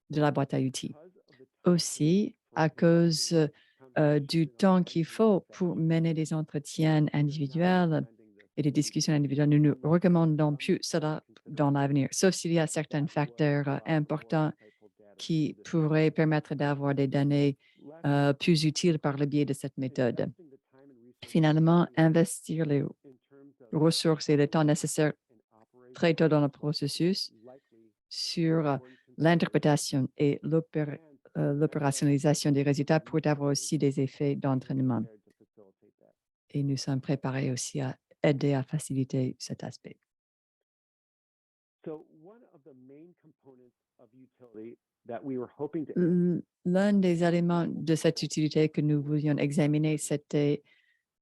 de la boîte à outils. Aussi, à cause du temps qu'il faut pour mener des entretiens individuels et des discussions individuelles, nous ne recommandons plus cela dans l'avenir, sauf s'il y a certains facteurs importants qui pourraient permettre d'avoir des données plus utiles par le biais de cette méthode. Finalement, investir les ressources et le temps nécessaires très tôt dans le processus sur l'interprétation et l'opérationnalisation des résultats pourrait avoir aussi des effets d'entraînement. Et nous sommes préparés aussi à aider à faciliter cet aspect. L'un des éléments de cette utilité que nous voulions examiner, c'était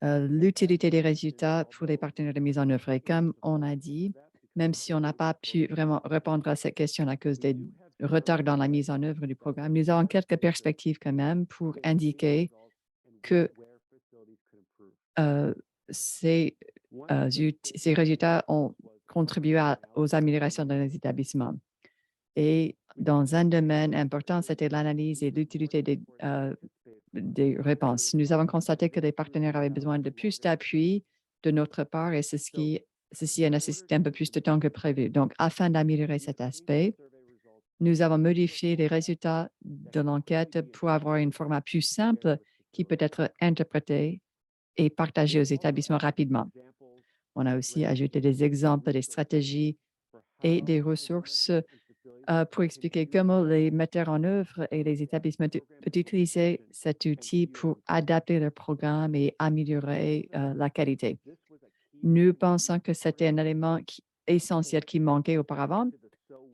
l'utilité des résultats pour les partenaires de mise en œuvre. Et comme on a dit, même si on n'a pas pu vraiment répondre à cette question à cause des retards dans la mise en œuvre du programme, nous avons quelques perspectives quand même pour indiquer que ces résultats ont contribué aux améliorations dans les établissements. Et dans un domaine important, c'était l'analyse et l'utilité des réponses. Nous avons constaté que les partenaires avaient besoin de plus d'appui de notre part et ceci a nécessité un peu plus de temps que prévu. Donc, afin d'améliorer cet aspect, nous avons modifié les résultats de l'enquête pour avoir un format plus simple qui peut être interprété et partagé aux établissements rapidement. On a aussi ajouté des exemples, des stratégies et des ressources pour expliquer comment les metteurs en œuvre et les établissements peuvent utiliser cet outil pour adapter leur programme et améliorer la qualité. Nous pensons que c'était un élément essentiel qui manquait auparavant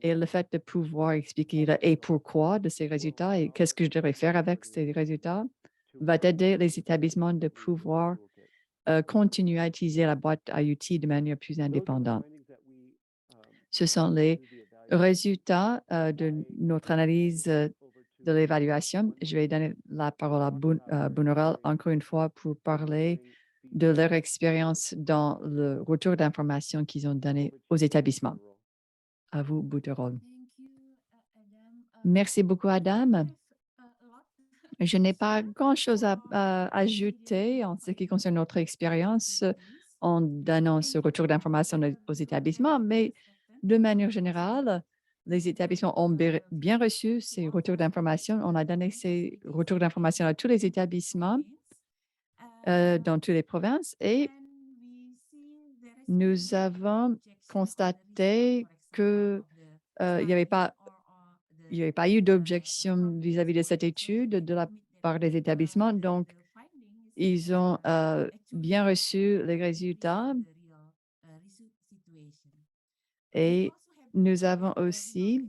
et le fait de pouvoir expliquer le et pourquoi de ces résultats et qu'est-ce que je devrais faire avec ces résultats va aider les établissements de pouvoir continuer à utiliser la boîte à outils de manière plus indépendante. Ce sont les résultats de notre analyse de l'évaluation. Je vais donner la parole à Bunurel encore une fois pour parler de leur expérience dans le retour d'informations qu'ils ont donné aux établissements. À vous, Bunurel. Merci beaucoup, Adam. Je n'ai pas grand-chose à ajouter en ce qui concerne notre expérience en donnant ce retour d'information aux établissements, mais de manière générale, les établissements ont bien reçu ces retours d'information. On a donné ces retours d'information à tous les établissements dans toutes les provinces et nous avons constaté qu'il n'y avait pas eu d'objection vis-à-vis de cette étude de la part des établissements. Donc, ils ont bien reçu les résultats. Et nous avons aussi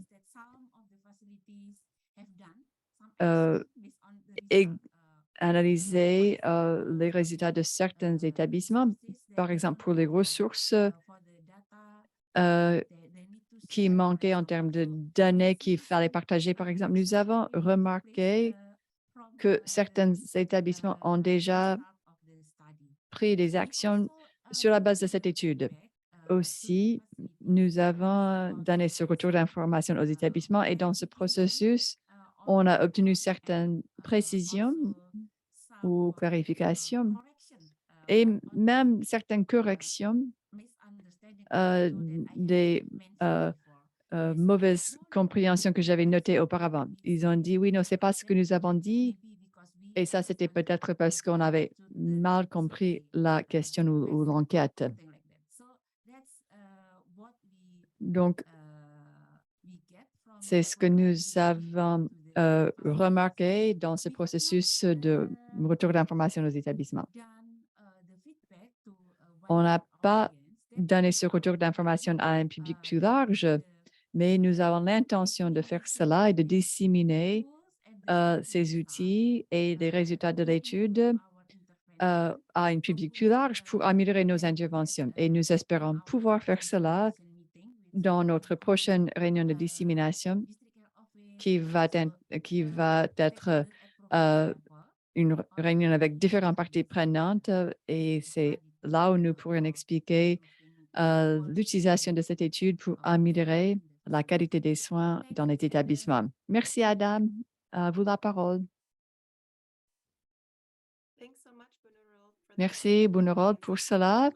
analysé les résultats de certains établissements, par exemple pour les ressources qui manquaient en termes de données qu'il fallait partager. Par exemple, nous avons remarqué que certains établissements ont déjà pris des actions sur la base de cette étude. Aussi, nous avons donné ce retour d'information aux établissements et dans ce processus, on a obtenu certaines précisions ou clarifications et même certaines corrections des mauvaises compréhensions que j'avais notées auparavant. Ils ont dit, oui, non, ce n'est pas ce que nous avons dit. Et ça, c'était peut-être parce qu'on avait mal compris la question ou l'enquête. Donc, c'est ce que nous avons remarqué dans ce processus de retour d'information aux établissements. On n'a pas donné ce retour d'information à un public plus large, mais nous avons l'intention de faire cela et de disséminer ces outils et les résultats de l'étude à un public plus large pour améliorer nos interventions. Et nous espérons pouvoir faire cela dans notre prochaine réunion de dissémination qui va être une réunion avec différentes parties prenantes et c'est là où nous pourrons expliquer l'utilisation de cette étude pour améliorer la qualité des soins dans les établissements. Merci, Adam. À vous la parole. Merci, Bunurol, pour cela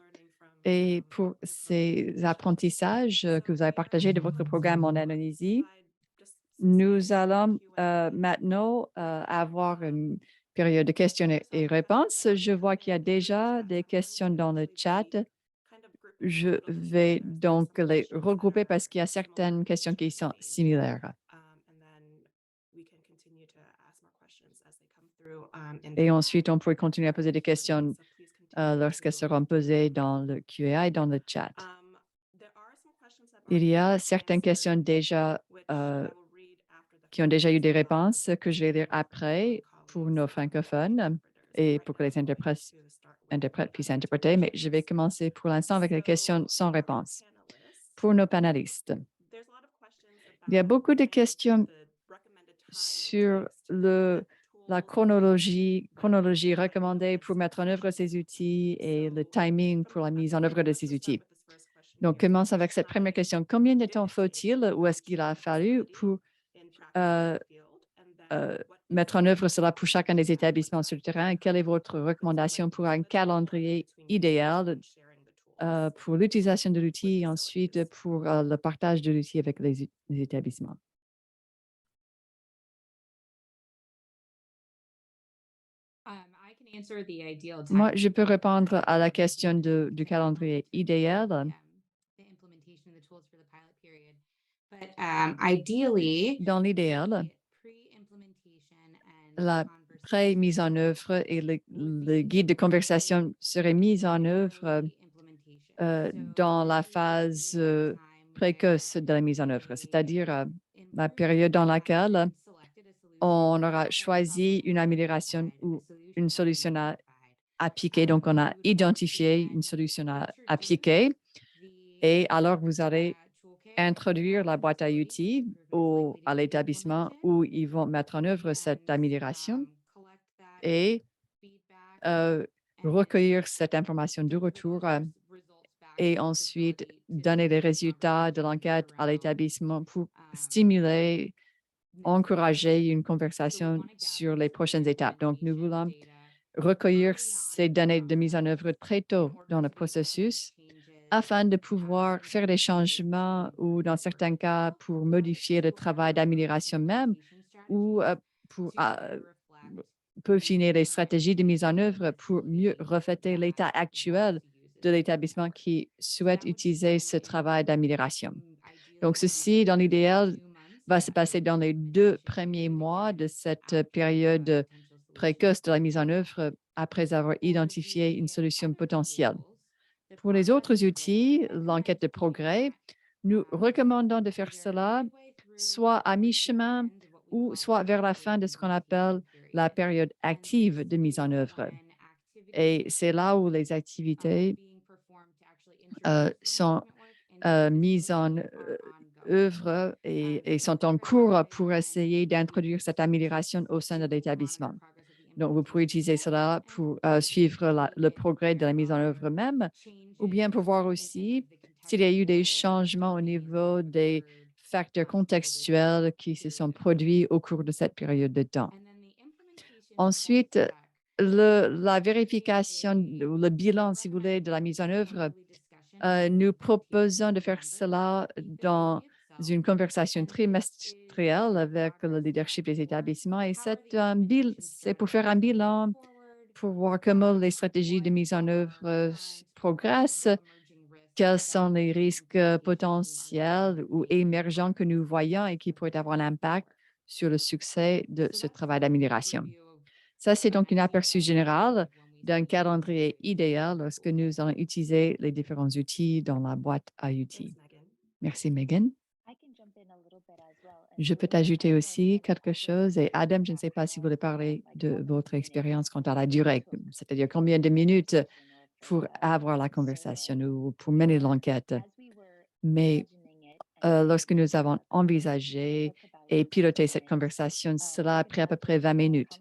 et pour ces apprentissages que vous avez partagés de votre programme en Indonésie. Nous allons maintenant avoir une période de questions et réponses. Je vois qu'il y a déjà des questions dans le chat. Je vais donc les regrouper parce qu'il y a certaines questions qui sont similaires. Et ensuite, on pourrait continuer à poser des questions lorsqu'elles seront posées dans le Q&A et dans le chat. Il y a certaines questions déjà qui ont déjà eu des réponses que je vais lire après pour nos francophones et pour que les interprètes puissent interpréter, mais je vais commencer pour l'instant avec les questions sans réponse. Pour nos panélistes, il y a beaucoup de questions sur la chronologie recommandée pour mettre en œuvre ces outils et le timing pour la mise en œuvre de ces outils. Donc, commence avec cette première question. Combien de temps faut-il ou est-ce qu'il a fallu pour mettre en œuvre cela pour chacun des établissements sur le terrain? Et quelle est votre recommandation pour un calendrier idéal pour l'utilisation de l'outil et ensuite pour le partage de l'outil avec les établissements? Moi, je peux répondre à la question du calendrier idéal. Dans l'idéal, la pré-mise en œuvre et le guide de conversation seraient mis en œuvre dans la phase précoce de la mise en œuvre, c'est-à-dire la période dans laquelle on aura choisi une amélioration ou une solution à appliquer. Donc, on a identifié une solution à appliquer et alors vous allez introduire la boîte à outils à l'établissement où ils vont mettre en œuvre cette amélioration et recueillir cette information de retour et ensuite donner les résultats de l'enquête à l'établissement pour stimuler, encourager une conversation sur les prochaines étapes. Donc, nous voulons recueillir ces données de mise en œuvre très tôt dans le processus afin de pouvoir faire des changements ou, dans certains cas, pour modifier le travail d'amélioration même ou pour peaufiner les stratégies de mise en œuvre pour mieux refléter l'état actuel de l'établissement qui souhaite utiliser ce travail d'amélioration. Donc, ceci, dans l'idéal, va se passer dans les 2 premiers mois de cette période précoce de la mise en œuvre après avoir identifié une solution potentielle. Pour les autres outils, l'enquête de progrès, nous recommandons de faire cela soit à mi-chemin ou soit vers la fin de ce qu'on appelle la période active de mise en œuvre. Et c'est là où les activités sont mises en œuvre et sont en cours pour essayer d'introduire cette amélioration au sein de l'établissement. Donc, vous pouvez utiliser cela pour suivre le progrès de la mise en œuvre même, ou bien pour voir aussi s'il y a eu des changements au niveau des facteurs contextuels qui se sont produits au cours de cette période de temps. Ensuite, la vérification ou le bilan, si vous voulez, de la mise en œuvre, nous proposons de faire cela dans une conversation trimestrielle avec le leadership des établissements et c'est pour faire un bilan, pour voir comment les stratégies de mise en œuvre progressent, quels sont les risques potentiels ou émergents que nous voyons et qui pourraient avoir un impact sur le succès de ce travail d'amélioration. Ça, c'est donc un aperçu général d'un calendrier idéal lorsque nous allons utiliser les différents outils dans la boîte à outils. Merci, Megan. Je peux t'ajouter aussi quelque chose. Et Adam, je ne sais pas si vous voulez parler de votre expérience quant à la durée, c'est-à-dire combien de minutes pour avoir la conversation ou pour mener l'enquête. Mais lorsque nous avons envisagé et piloté cette conversation, cela a pris à peu près 20 minutes.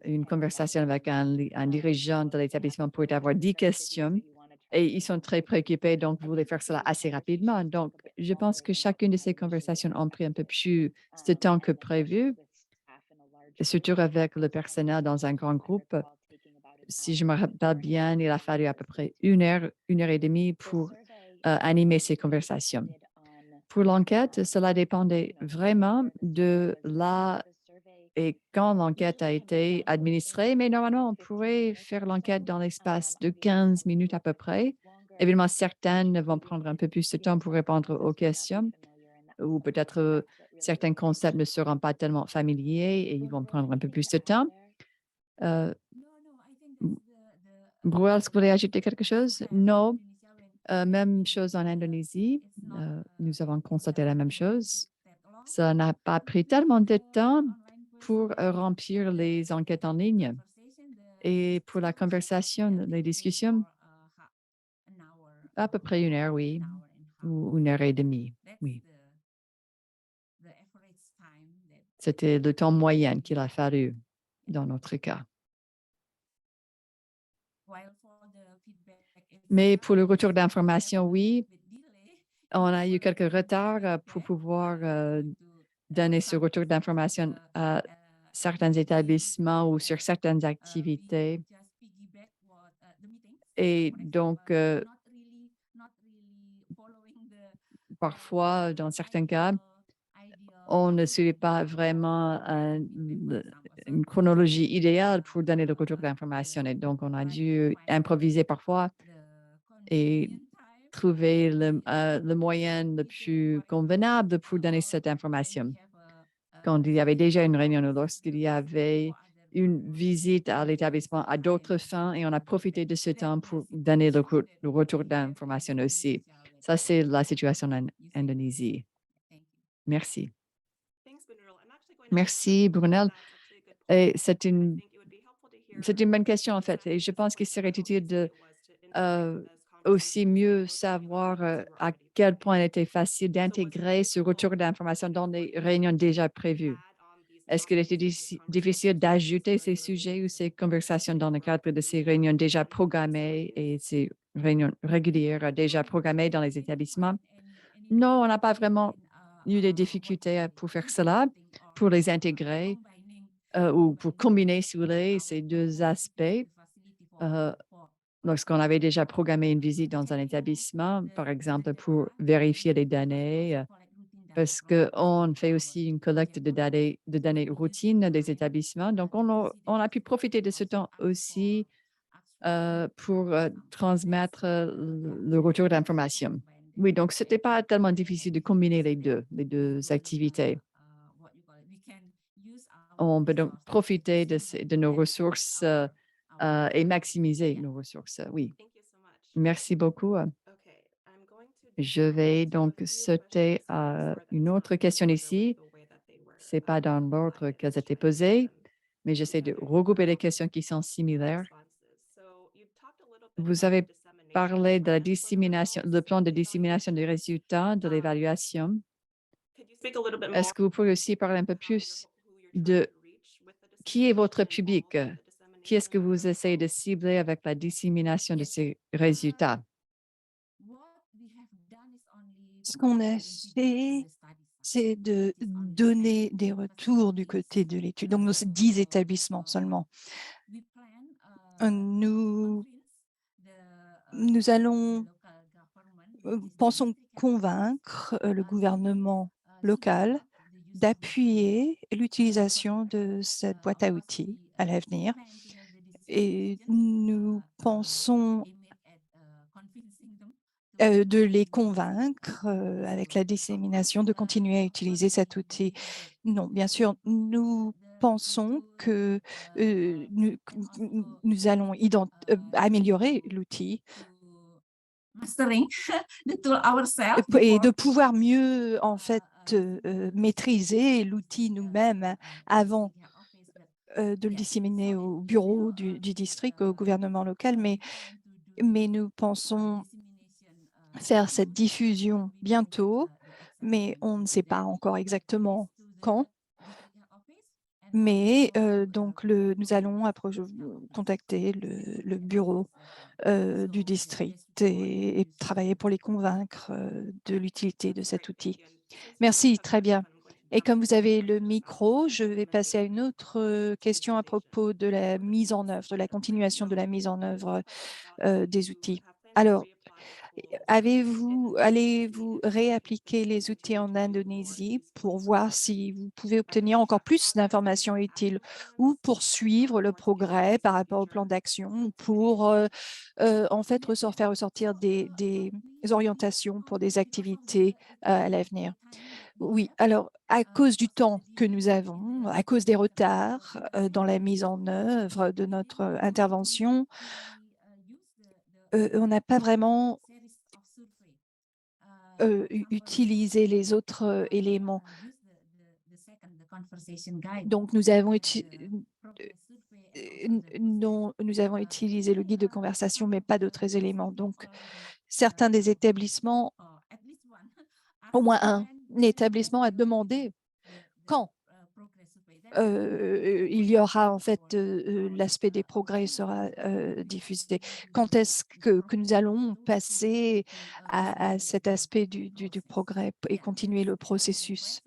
Une conversation avec un dirigeant de l'établissement pourrait avoir 10 questions et ils sont très préoccupés, donc vous voulez faire cela assez rapidement. Donc, je pense que chacune de ces conversations ont pris un peu plus de temps que prévu, surtout avec le personnel dans un grand groupe. Si je me rappelle bien, il a fallu à peu près une heure et demie pour animer ces conversations. Pour l'enquête, cela dépendait vraiment de la et quand l'enquête a été administrée, mais normalement, on pourrait faire l'enquête dans l'espace de 15 minutes à peu près. Évidemment, certaines vont prendre un peu plus de temps pour répondre aux questions ou peut-être certains concepts ne seront pas tellement familiers et ils vont prendre un peu plus de temps. Euh, Bruel, est-ce que vous voulez ajouter quelque chose? Non. Même chose en Indonésie. Nous avons constaté la même chose. Ça n'a pas pris tellement de temps pour remplir les enquêtes en ligne. Et pour la conversation, les discussions, à peu près une heure, oui, ou une heure et demie, oui. C'était le temps moyen qu'il a fallu dans notre cas. Mais pour le retour d'information, oui, on a eu quelques retards pour pouvoir donner ce retour d'information à certains établissements ou sur certaines activités. Et donc, parfois, dans certains cas, on ne suit pas vraiment une chronologie idéale pour donner le retour d'information. Et donc, on a dû improviser parfois et trouver le moyen le plus convenable pour donner cette information. Quand il y avait déjà une réunion ou lorsqu'il y avait une visite à l'établissement à d'autres fins et on a profité de ce temps pour donner le retour d'information aussi. Ça, c'est la situation en Indonésie. Merci. Merci, Brunel. Et c'est une bonne question, en fait. Et je pense qu'il serait utile de aussi mieux savoir à quel point il était facile d'intégrer ce retour d'information dans les réunions déjà prévues. Est-ce qu'il était difficile d'ajouter ces sujets ou ces conversations dans le cadre de ces réunions déjà programmées et ces réunions régulières déjà programmées dans les établissements? Non, on n'a pas vraiment eu des difficultés pour faire cela, pour les intégrer ou pour combiner, si vous voulez, ces deux aspects. euh, Lorsqu'on avait déjà programmé une visite dans un établissement, par exemple, pour vérifier les données, parce qu'on fait aussi une collecte de données routine des établissements. Donc, on a pu profiter de ce temps aussi pour transmettre le retour d'information. Oui, donc ce n'était pas tellement difficile de combiner les deux activités. On peut donc profiter de nos ressources et maximiser nos ressources. Oui, merci beaucoup. Je vais donc sauter à une autre question ici. Ce n'est pas dans l'ordre qu'elles étaient posées, mais j'essaie de regrouper les questions qui sont similaires. Vous avez parlé de la dissémination, le plan de dissémination des résultats de l'évaluation. Est-ce que vous pouvez aussi parler un peu plus de qui est votre public? Qui est-ce que vous essayez de cibler avec la dissémination de ces résultats? Ce qu'on a fait, c'est de donner des retours du côté de l'étude. Donc, nos 10 établissements seulement. Nous pensons convaincre le gouvernement local d'appuyer l'utilisation de cette boîte à outils à l'avenir. Et nous pensons de les convaincre avec la dissémination de continuer à utiliser cet outil. Non, bien sûr, nous pensons que nous allons améliorer l'outil mastering the tool ourselves et de before pouvoir mieux, en fait, maîtriser l'outil nous-mêmes avant de le disséminer au bureau du district, au gouvernement local, mais nous pensons faire cette diffusion bientôt, mais on ne sait pas encore exactement quand. Mais donc, nous allons contacter le bureau du district et travailler pour les convaincre de l'utilité de cet outil. Merci, très bien. Et comme vous avez le micro, je vais passer à une autre question à propos de la mise en œuvre, de la continuation de la mise en œuvre des outils. Alors, allez-vous réappliquer les outils en Indonésie pour voir si vous pouvez obtenir encore plus d'informations utiles ou poursuivre le progrès par rapport au plan d'action pour en fait faire ressortir des orientations pour des activités à l'avenir? Oui, alors à cause du temps que nous avons, à cause des retards dans la mise en œuvre de notre intervention, on n'a pas vraiment utiliser les autres éléments. Donc, nous avons utilisé le guide de conversation, mais pas d'autres éléments. Donc, certains des établissements, au moins un établissement a demandé quand il y aura en fait l'aspect des progrès sera diffusé. Quand est-ce que nous allons passer à cet aspect du progrès et continuer le processus?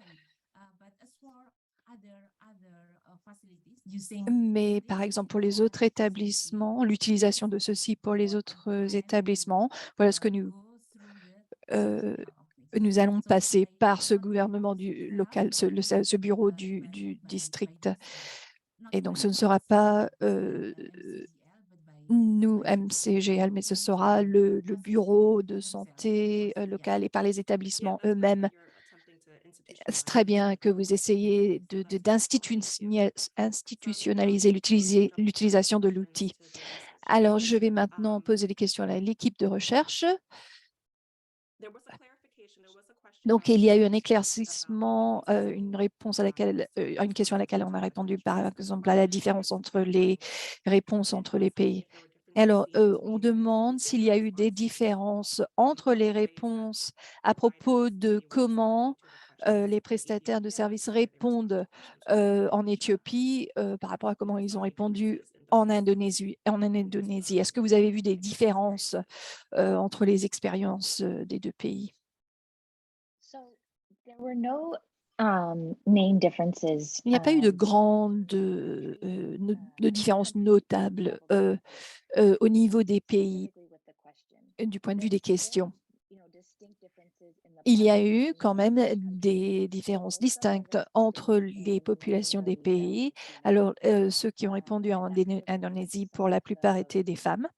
Mais par exemple, pour les autres établissements, l'utilisation de ceci pour les autres établissements, voilà ce que nous allons passer par ce gouvernement du local, ce bureau du district. Et donc, ce ne sera pas nous, MCGL, mais ce sera le bureau de santé local et par les établissements eux-mêmes. C'est très bien que vous essayez d'institutionnaliser l'utilisation de l'outil. Alors, je vais maintenant poser des questions à l'équipe de recherche. Donc, il y a eu un éclaircissement, une question à laquelle on a répondu, par exemple, à la différence entre les réponses entre les pays. Alors, on demande s'il y a eu des différences entre les réponses à propos de comment les prestataires de services répondent en Éthiopie par rapport à comment ils ont répondu en Indonésie. Est-ce que vous avez vu des différences entre les expériences des deux pays? Il n'y a pas eu de de différences notables au niveau des pays du point de vue des questions. Il y a eu quand même des différences distinctes entre les populations des pays. Alors, ceux qui ont répondu en Indonésie, pour la plupart, étaient des femmes.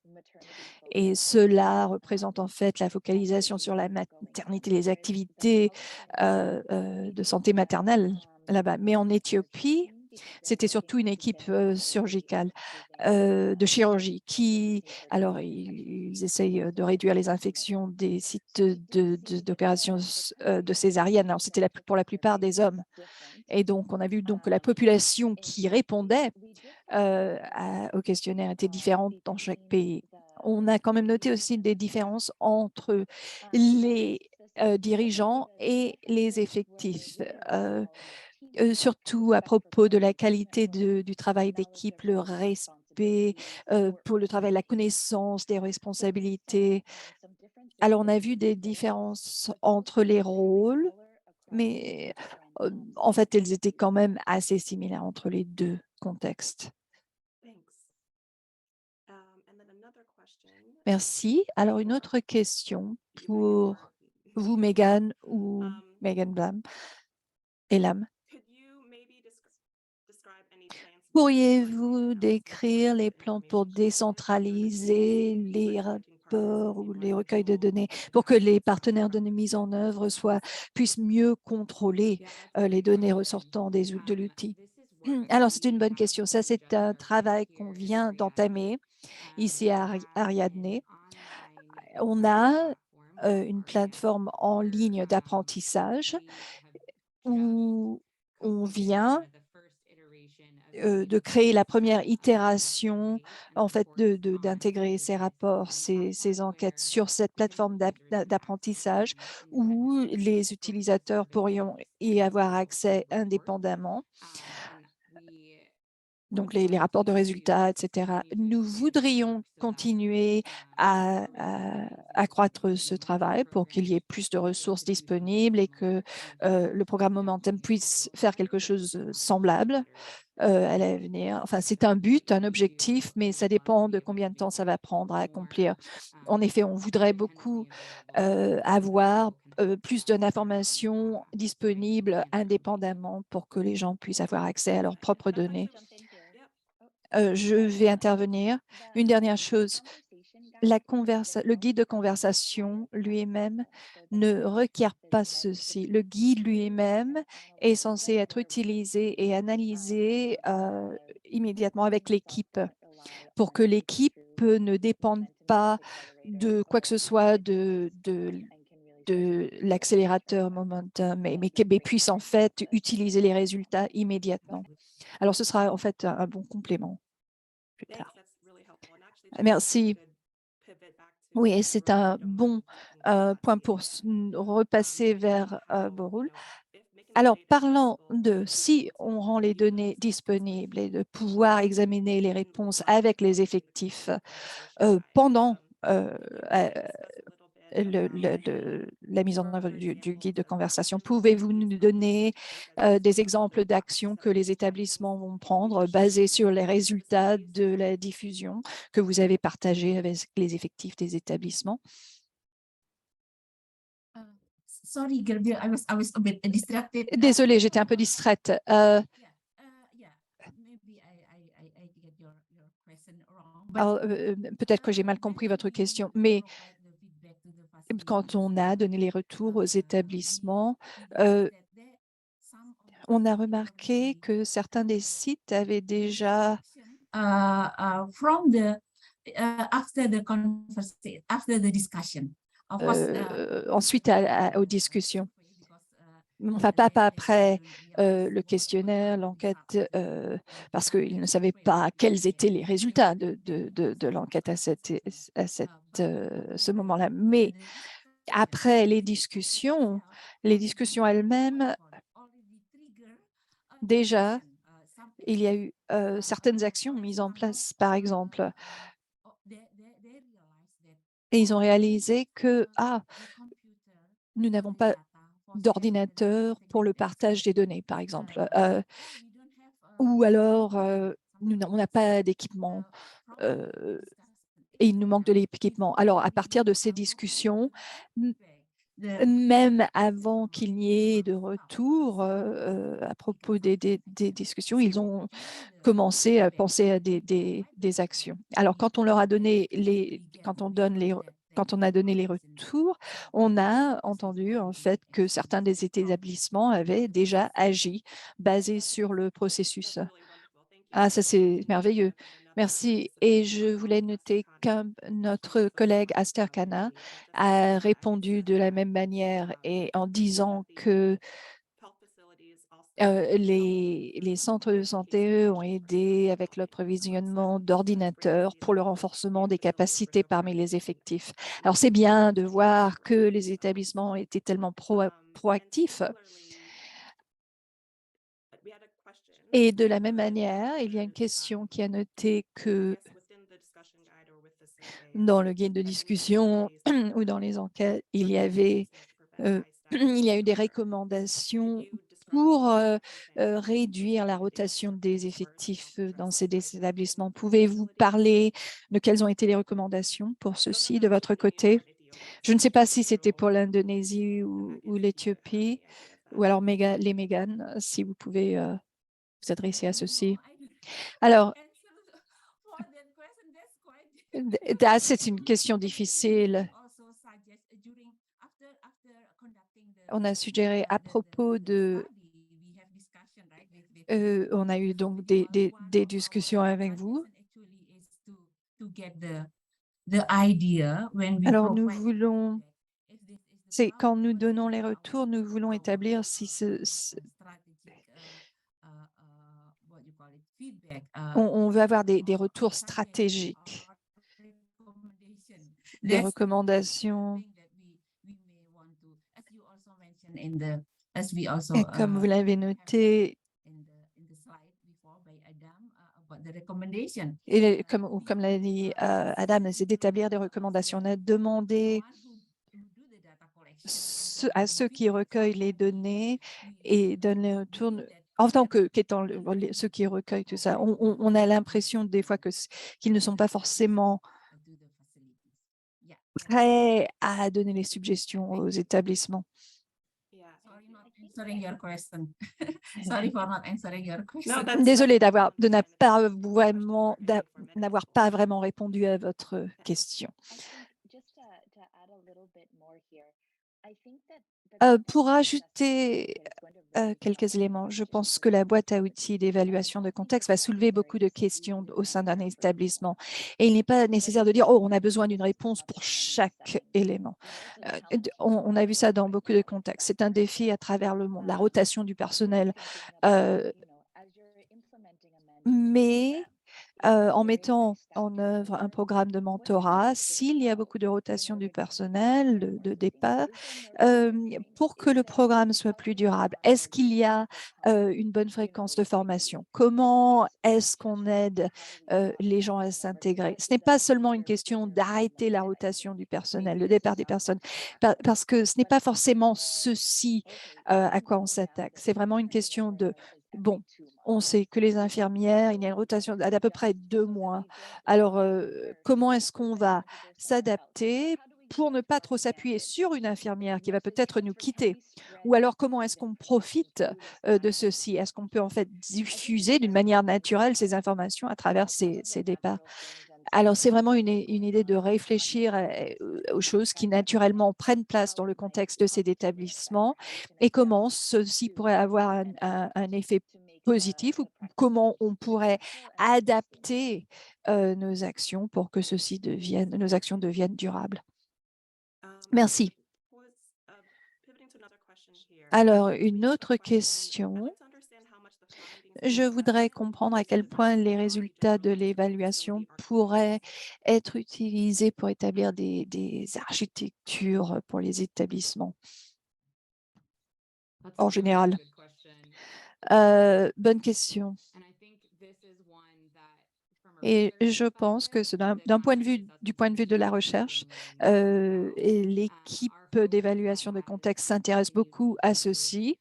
Et cela représente en fait la focalisation sur la maternité, les activités de santé maternelle là-bas. Mais en Éthiopie, c'était surtout une équipe chirurgicale, de chirurgie alors, ils essayent de réduire les infections des sites d'opération de césarienne. Alors, c'était pour la plupart des hommes. Et donc, on a vu donc que la population qui répondait au questionnaire était différente dans chaque pays. On a quand même noté aussi des différences entre les dirigeants et les effectifs, surtout à propos de la qualité du travail d'équipe, le respect pour le travail, la connaissance des responsabilités. Alors, on a vu des différences entre les rôles, mais en fait, elles étaient quand même assez similaires entre les deux contextes. Merci. Alors, une autre question pour vous, Megan ou Megan Blam. Elam. Pourriez-vous décrire les plans pour décentraliser les rapports ou les recueils de données pour que les partenaires de mise en œuvre puissent mieux contrôler les données ressortant de l'outil? Alors, c'est une bonne question. Ça, c'est un travail qu'on vient d'entamer ici à Ariadne. On a une plateforme en ligne d'apprentissage où on vient de créer la première itération, en fait, d'intégrer ces rapports, ces enquêtes sur cette plateforme d'apprentissage où les utilisateurs pourrions y avoir accès indépendamment. Donc, les rapports de résultats, etc. Nous voudrions continuer à accroître ce travail pour qu'il y ait plus de ressources disponibles et que le programme Momentum puisse faire quelque chose de semblable à l'avenir. Enfin, c'est un but, un objectif, mais ça dépend de combien de temps ça va prendre à accomplir. En effet, on voudrait beaucoup avoir plus d'informations disponibles indépendamment pour que les gens puissent avoir accès à leurs propres données. Je vais intervenir. Une dernière chose, le guide de conversation lui-même ne requiert pas ceci. Le guide lui-même est censé être utilisé et analysé immédiatement avec l'équipe pour que l'équipe ne dépende pas de quoi que ce soit de l'accélérateur Momentum, mais puisse en fait utiliser les résultats immédiatement. Alors, ce sera en fait un bon complément plus tard. Merci. Oui, et c'est un bon point pour repasser vers Borul. Alors, parlant de si on rend les données disponibles et de pouvoir examiner les réponses avec les effectifs pendant la mise en œuvre du guide de conversation. Pouvez-vous nous donner des exemples d'actions que les établissements vont prendre basées sur les résultats de la diffusion que vous avez partagée avec les effectifs des établissements? Sorry, Gerbil, I was a bit distracted. Désolée, j'étais un peu distraite. Maybe I get your question wrong. Alors, peut-être que j'ai mal compris votre question, mais quand on a donné les retours aux établissements, on a remarqué que certains des sites avaient déjà from the after the discussion. Of course, ensuite aux discussions. Enfin, pas après le questionnaire, l'enquête, parce qu'ils ne savaient pas quels étaient les résultats de l'enquête à ce moment-là. Mais après les discussions elles-mêmes, déjà, il y a eu certaines actions mises en place, par exemple, et ils ont réalisé que, nous n'avons pas d'ordinateur pour le partage des données, par exemple, ou alors on n'a pas d'équipement et il nous manque de l'équipement. Alors, à partir de ces discussions, même avant qu'il n'y ait de retour à propos des discussions, ils ont commencé à penser à des actions. Alors, quand on leur a donné quand on a donné les retours, on a entendu en fait que certains des établissements avaient déjà agi basé sur le processus. Ah, ça c'est merveilleux. Merci. Et je voulais noter que notre collègue Aster Khanna a répondu de la même manière et en disant que les centres de santé, eux, ont aidé avec le provisionnement d'ordinateurs pour le renforcement des capacités parmi les effectifs. Alors, c'est bien de voir que les établissements étaient tellement proactifs. Et de la même manière, il y a une question qui a noté que dans le guide de discussion ou dans les enquêtes, il y a eu des recommandations pour réduire la rotation des effectifs dans ces établissements. Pouvez-vous parler de quelles ont été les recommandations pour ceci de votre côté? Je ne sais pas si c'était pour l'Indonésie ou l'Éthiopie, ou alors les Mégane, si vous pouvez vous adresser à ceci. Alors, c'est une question difficile. On a suggéré à propos on a eu donc des discussions avec vous. Alors, nous voulons C'est quand nous donnons les retours, nous voulons établir si on veut avoir des retours stratégiques, des recommandations. Et comme vous l'avez noté, et comme l'a dit Adam, c'est d'établir des recommandations. On a demandé à ceux qui recueillent les données et donnent les retours, en tant qu'étant ceux qui recueillent tout ça, on a l'impression des fois qu'ils ne sont pas forcément prêts à donner les suggestions aux établissements. Yeah, Sorry, not answering your question. Sorry for not answering your question. No, that's Désolée that's de understandable. n'avoir pas vraiment répondu à votre question. Pour ajouter quelques éléments, je pense que la boîte à outils d'évaluation de contexte va soulever beaucoup de questions au sein d'un établissement. Et il n'est pas nécessaire de dire « Oh, on a besoin d'une réponse pour chaque élément ». On a vu ça dans beaucoup de contextes. C'est un défi à travers le monde, la rotation du personnel. Mais en mettant en œuvre un programme de mentorat, s'il y a beaucoup de rotation du personnel, de départ, pour que le programme soit plus durable, est-ce qu'il y a une bonne fréquence de formation? Comment est-ce qu'on aide les gens à s'intégrer? Ce n'est pas seulement une question d'arrêter la rotation du personnel, le départ des personnes, parce que ce n'est pas forcément ceci à quoi on s'attaque. C'est vraiment une question de, bon, on sait que les infirmières, il y a une rotation d'à peu près 2 mois. Alors, comment est-ce qu'on va s'adapter pour ne pas trop s'appuyer sur une infirmière qui va peut-être nous quitter? Ou alors, comment est-ce qu'on profite de ceci? Est-ce qu'on peut en fait diffuser d'une manière naturelle ces informations à travers ces départs? Alors, c'est vraiment une idée de réfléchir aux choses qui naturellement prennent place dans le contexte de ces établissements et comment ceci pourrait avoir un effet positif ou comment on pourrait adapter nos actions pour que nos actions deviennent durables. Merci. Alors, une autre question. Je voudrais comprendre à quel point les résultats de l'évaluation pourraient être utilisés pour établir des architectures pour les établissements en général. Bonne question. Et je pense que du point de vue de la recherche, et l'équipe d'évaluation de contexte s'intéresse beaucoup à ceci.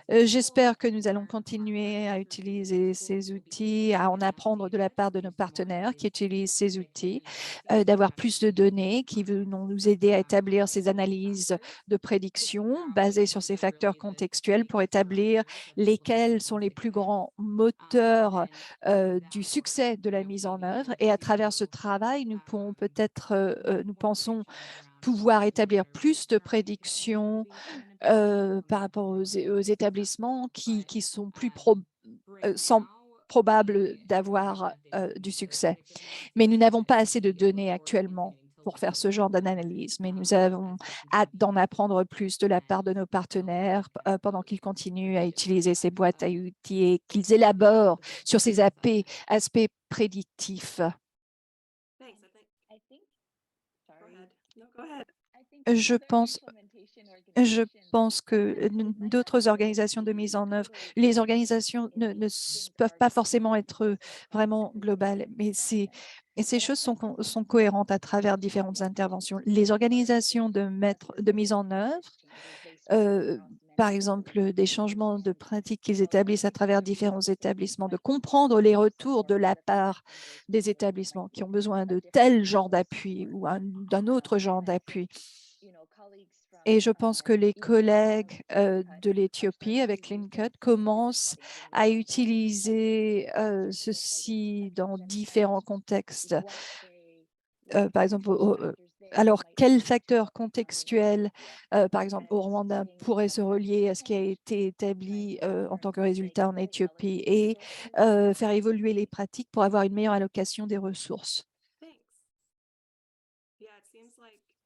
J'espère que nous allons continuer à utiliser ces outils, à en apprendre de la part de nos partenaires qui utilisent ces outils, d'avoir plus de données qui vont nous aider à établir ces analyses de prédiction basées sur ces facteurs contextuels pour établir lesquels sont les plus grands moteurs du succès de la mise en œuvre. Et à travers ce travail, nous pouvons nous pensons pouvoir établir plus de prédictions par rapport aux établissements qui sont plus probables d'avoir du succès. Mais nous n'avons pas assez de données actuellement pour faire ce genre d'analyse, mais nous avons hâte d'en apprendre plus de la part de nos partenaires pendant qu'ils continuent à utiliser ces boîtes à outils et qu'ils élaborent sur ces aspects prédictifs. Je pense que d'autres organisations de mise en œuvre, les organisations ne peuvent pas forcément être vraiment globales, mais ces choses sont cohérentes à travers différentes interventions. Les organisations de mise en œuvre, par exemple, des changements de pratiques qu'ils établissent à travers différents établissements, de comprendre les retours de la part des établissements qui ont besoin de tel genre d'appui ou d'un autre genre d'appui. Et je pense que les collègues de l'Éthiopie avec Linked commencent à utiliser ceci dans différents contextes. Par exemple, alors, quels facteurs contextuels, par exemple, au Rwanda, pourraient se relier à ce qui a été établi en tant que résultat en Éthiopie et faire évoluer les pratiques pour avoir une meilleure allocation des ressources?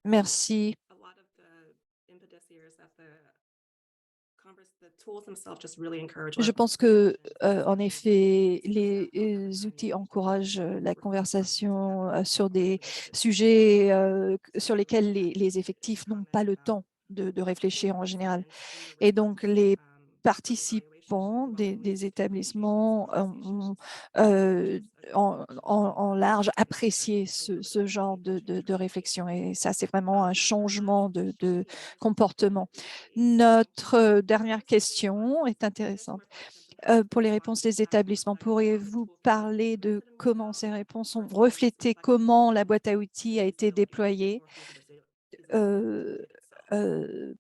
Merci. Je pense que, en effet, les outils encouragent la conversation sur des sujets sur lesquels les effectifs n'ont pas le temps de réfléchir en général. Et donc, les participants des établissements ont en large apprécié ce genre de réflexion. Et ça, c'est vraiment un changement de comportement. Notre dernière question est intéressante. Pour les réponses des établissements, pourriez-vous parler de comment ces réponses ont reflété comment la boîte à outils a été déployée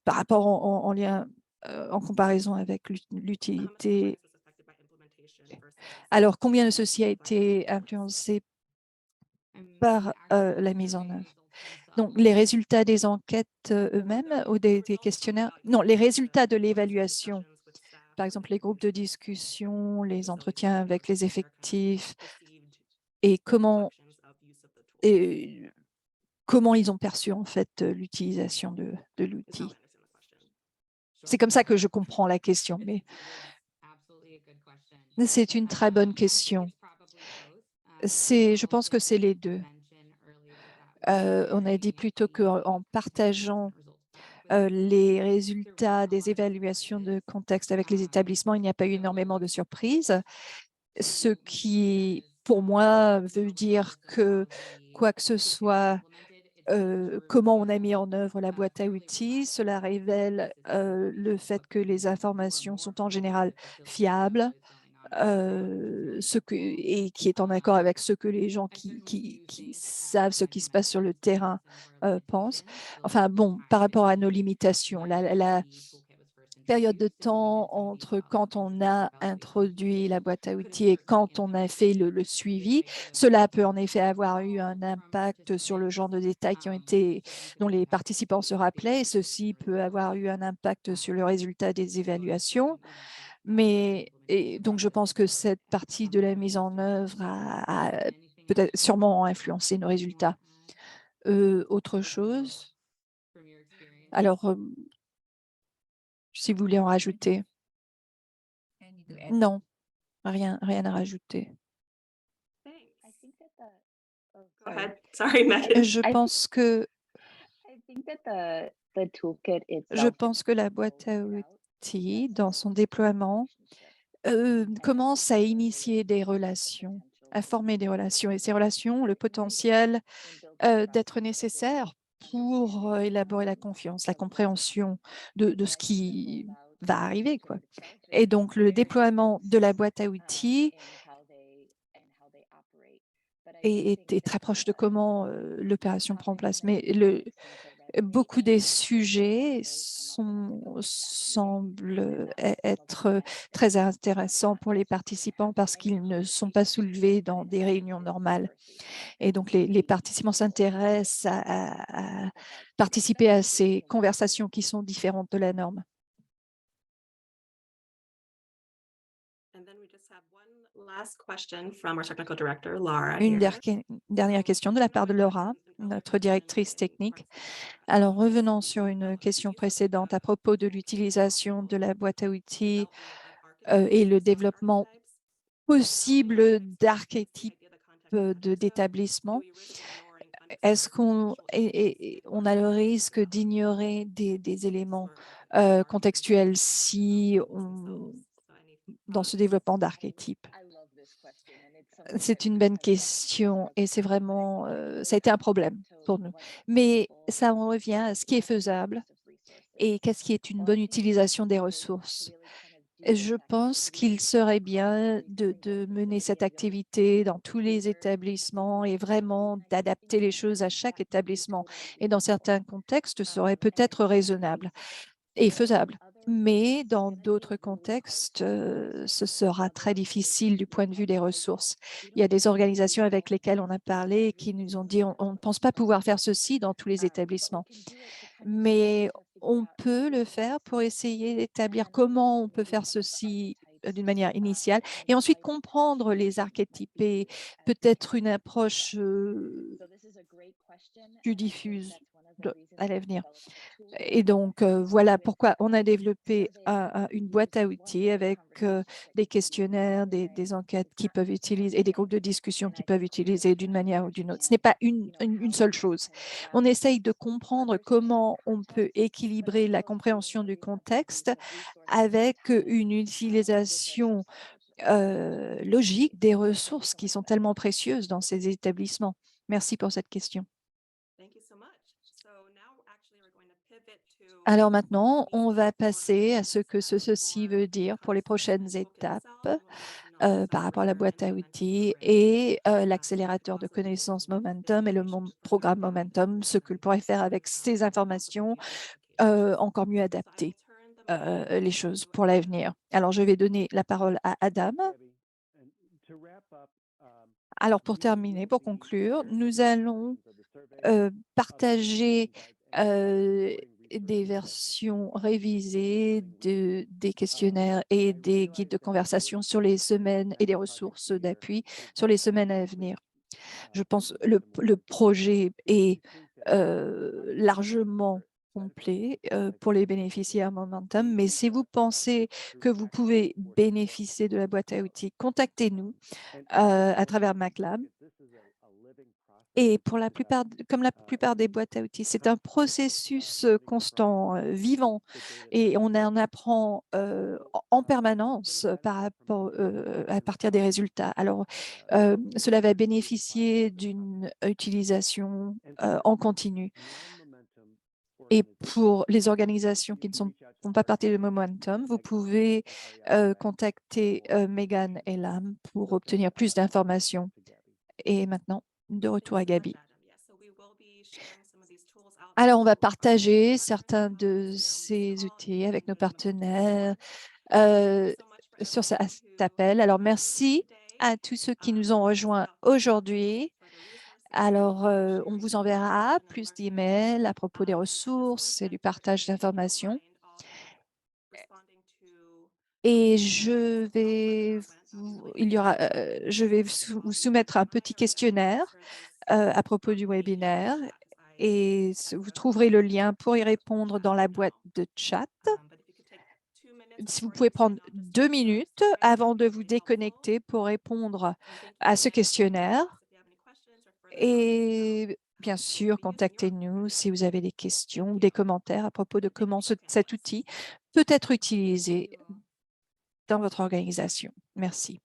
par rapport en lien, en comparaison avec l'utilité? Alors, combien de ceci a été influencé par la mise en œuvre? Donc, les résultats des enquêtes eux-mêmes ou des questionnaires? Non, les résultats de l'évaluation. Par exemple, les groupes de discussion, les entretiens avec les effectifs et comment ils ont perçu en fait l'utilisation de l'outil. C'est comme ça que je comprends la question, mais c'est une très bonne question. Je pense que c'est les deux. On a dit plutôt qu'en partageant les résultats des évaluations de contexte avec les établissements, il n'y a pas eu énormément de surprises, ce qui, pour moi, veut dire que quoi que ce soit, comment on a mis en œuvre la boîte à outils, cela révèle le fait que les informations sont en général fiables, et qui est en accord avec ce que les gens qui savent ce qui se passe sur le terrain pensent. Enfin bon, par rapport à nos limitations, la période de temps entre quand on a introduit la boîte à outils et quand on a fait le suivi, cela peut en effet avoir eu un impact sur le genre de détails dont les participants se rappelaient. Et ceci peut avoir eu un impact sur le résultat des évaluations. Et donc, je pense que cette partie de la mise en œuvre a peut-être sûrement influencé nos résultats. Autre chose? Alors, si vous voulez en rajouter. Non, rien à rajouter. Go ahead. Sorry, Megan. Je pense que la boîte à outils, dans son déploiement, commence à initier des relations, à former des relations. Et ces relations ont le potentiel d'être nécessaires pour élaborer la confiance, la compréhension de ce qui va arriver, quoi. Et donc, le déploiement de la boîte à outils est très proche de comment l'opération prend place. Mais beaucoup des sujets semblent être très intéressants pour les participants parce qu'ils ne sont pas soulevés dans des réunions normales. Et donc, les participants s'intéressent à participer à ces conversations qui sont différentes de la norme. Une dernière question de la part de Laura, notre directrice technique. Alors, revenons sur une question précédente à propos de l'utilisation de la boîte à outils et le développement possible d'archétypes d'établissements. Est-ce qu'on a le risque d'ignorer des éléments contextuels dans ce développement d'archétypes? C'est une bonne question et c'est vraiment, ça a été un problème pour nous. Mais ça en revient à ce qui est faisable et qu'est-ce qui est une bonne utilisation des ressources. Et je pense qu'il serait bien de mener cette activité dans tous les établissements et vraiment d'adapter les choses à chaque établissement. Et dans certains contextes, ce serait peut-être raisonnable et faisable. Mais dans d'autres contextes, ce sera très difficile du point de vue des ressources. Il y a des organisations avec lesquelles on a parlé qui nous ont dit on ne pense pas pouvoir faire ceci dans tous les établissements. Mais on peut le faire pour essayer d'établir comment on peut faire ceci d'une manière initiale et ensuite comprendre les archétypes et peut-être une approche plus diffuse à l'avenir. Et donc, voilà pourquoi on a développé une boîte à outils avec des questionnaires, des enquêtes qui peuvent utiliser et des groupes de discussion qui peuvent utiliser d'une manière ou d'une autre. Ce n'est pas une seule chose. On essaye de comprendre comment on peut équilibrer la compréhension du contexte avec une utilisation logique des ressources qui sont tellement précieuses dans ces établissements. Merci pour cette question. Thank you so much. So now actually we're going to pivot to Alors maintenant, on va passer à ce que ceci veut dire pour les prochaines étapes par rapport à la boîte à outils et l'accélérateur de connaissances Momentum et le programme Momentum, ce que pourrait faire avec ces informations encore mieux adapter les choses pour l'avenir. Alors, je vais donner la parole à Adam. Alors, pour terminer, pour conclure, nous allons partager des versions révisées des questionnaires et des guides de conversation sur les semaines et des ressources d'appui sur les semaines à venir. Je pense que le projet est largement complet pour les bénéficiaires Momentum, mais si vous pensez que vous pouvez bénéficier de la boîte à outils, contactez-nous à travers MacLab. Et pour la plupart, comme la plupart des boîtes à outils, c'est un processus constant, vivant, et on en apprend en permanence par rapport, à partir des résultats. Alors, cela va bénéficier d'une utilisation en continu. Et pour les organisations qui ne font pas partie de Momentum, vous pouvez contacter Megan et Lam pour obtenir plus d'informations. Et maintenant, de retour à Gabi. Alors, on va partager certains de ces outils avec nos partenaires sur cet appel. Alors, merci à tous ceux qui nous ont rejoints aujourd'hui. Alors, on vous enverra plus d'emails à propos des ressources et du partage d'informations. Et je vais vous soumettre un petit questionnaire à propos du webinaire et vous trouverez le lien pour y répondre dans la boîte de chat. Si vous pouvez prendre 2 minutes avant de vous déconnecter pour répondre à ce questionnaire. Et bien sûr, contactez-nous si vous avez des questions ou des commentaires à propos de comment cet outil peut être utilisé dans votre organisation. Merci.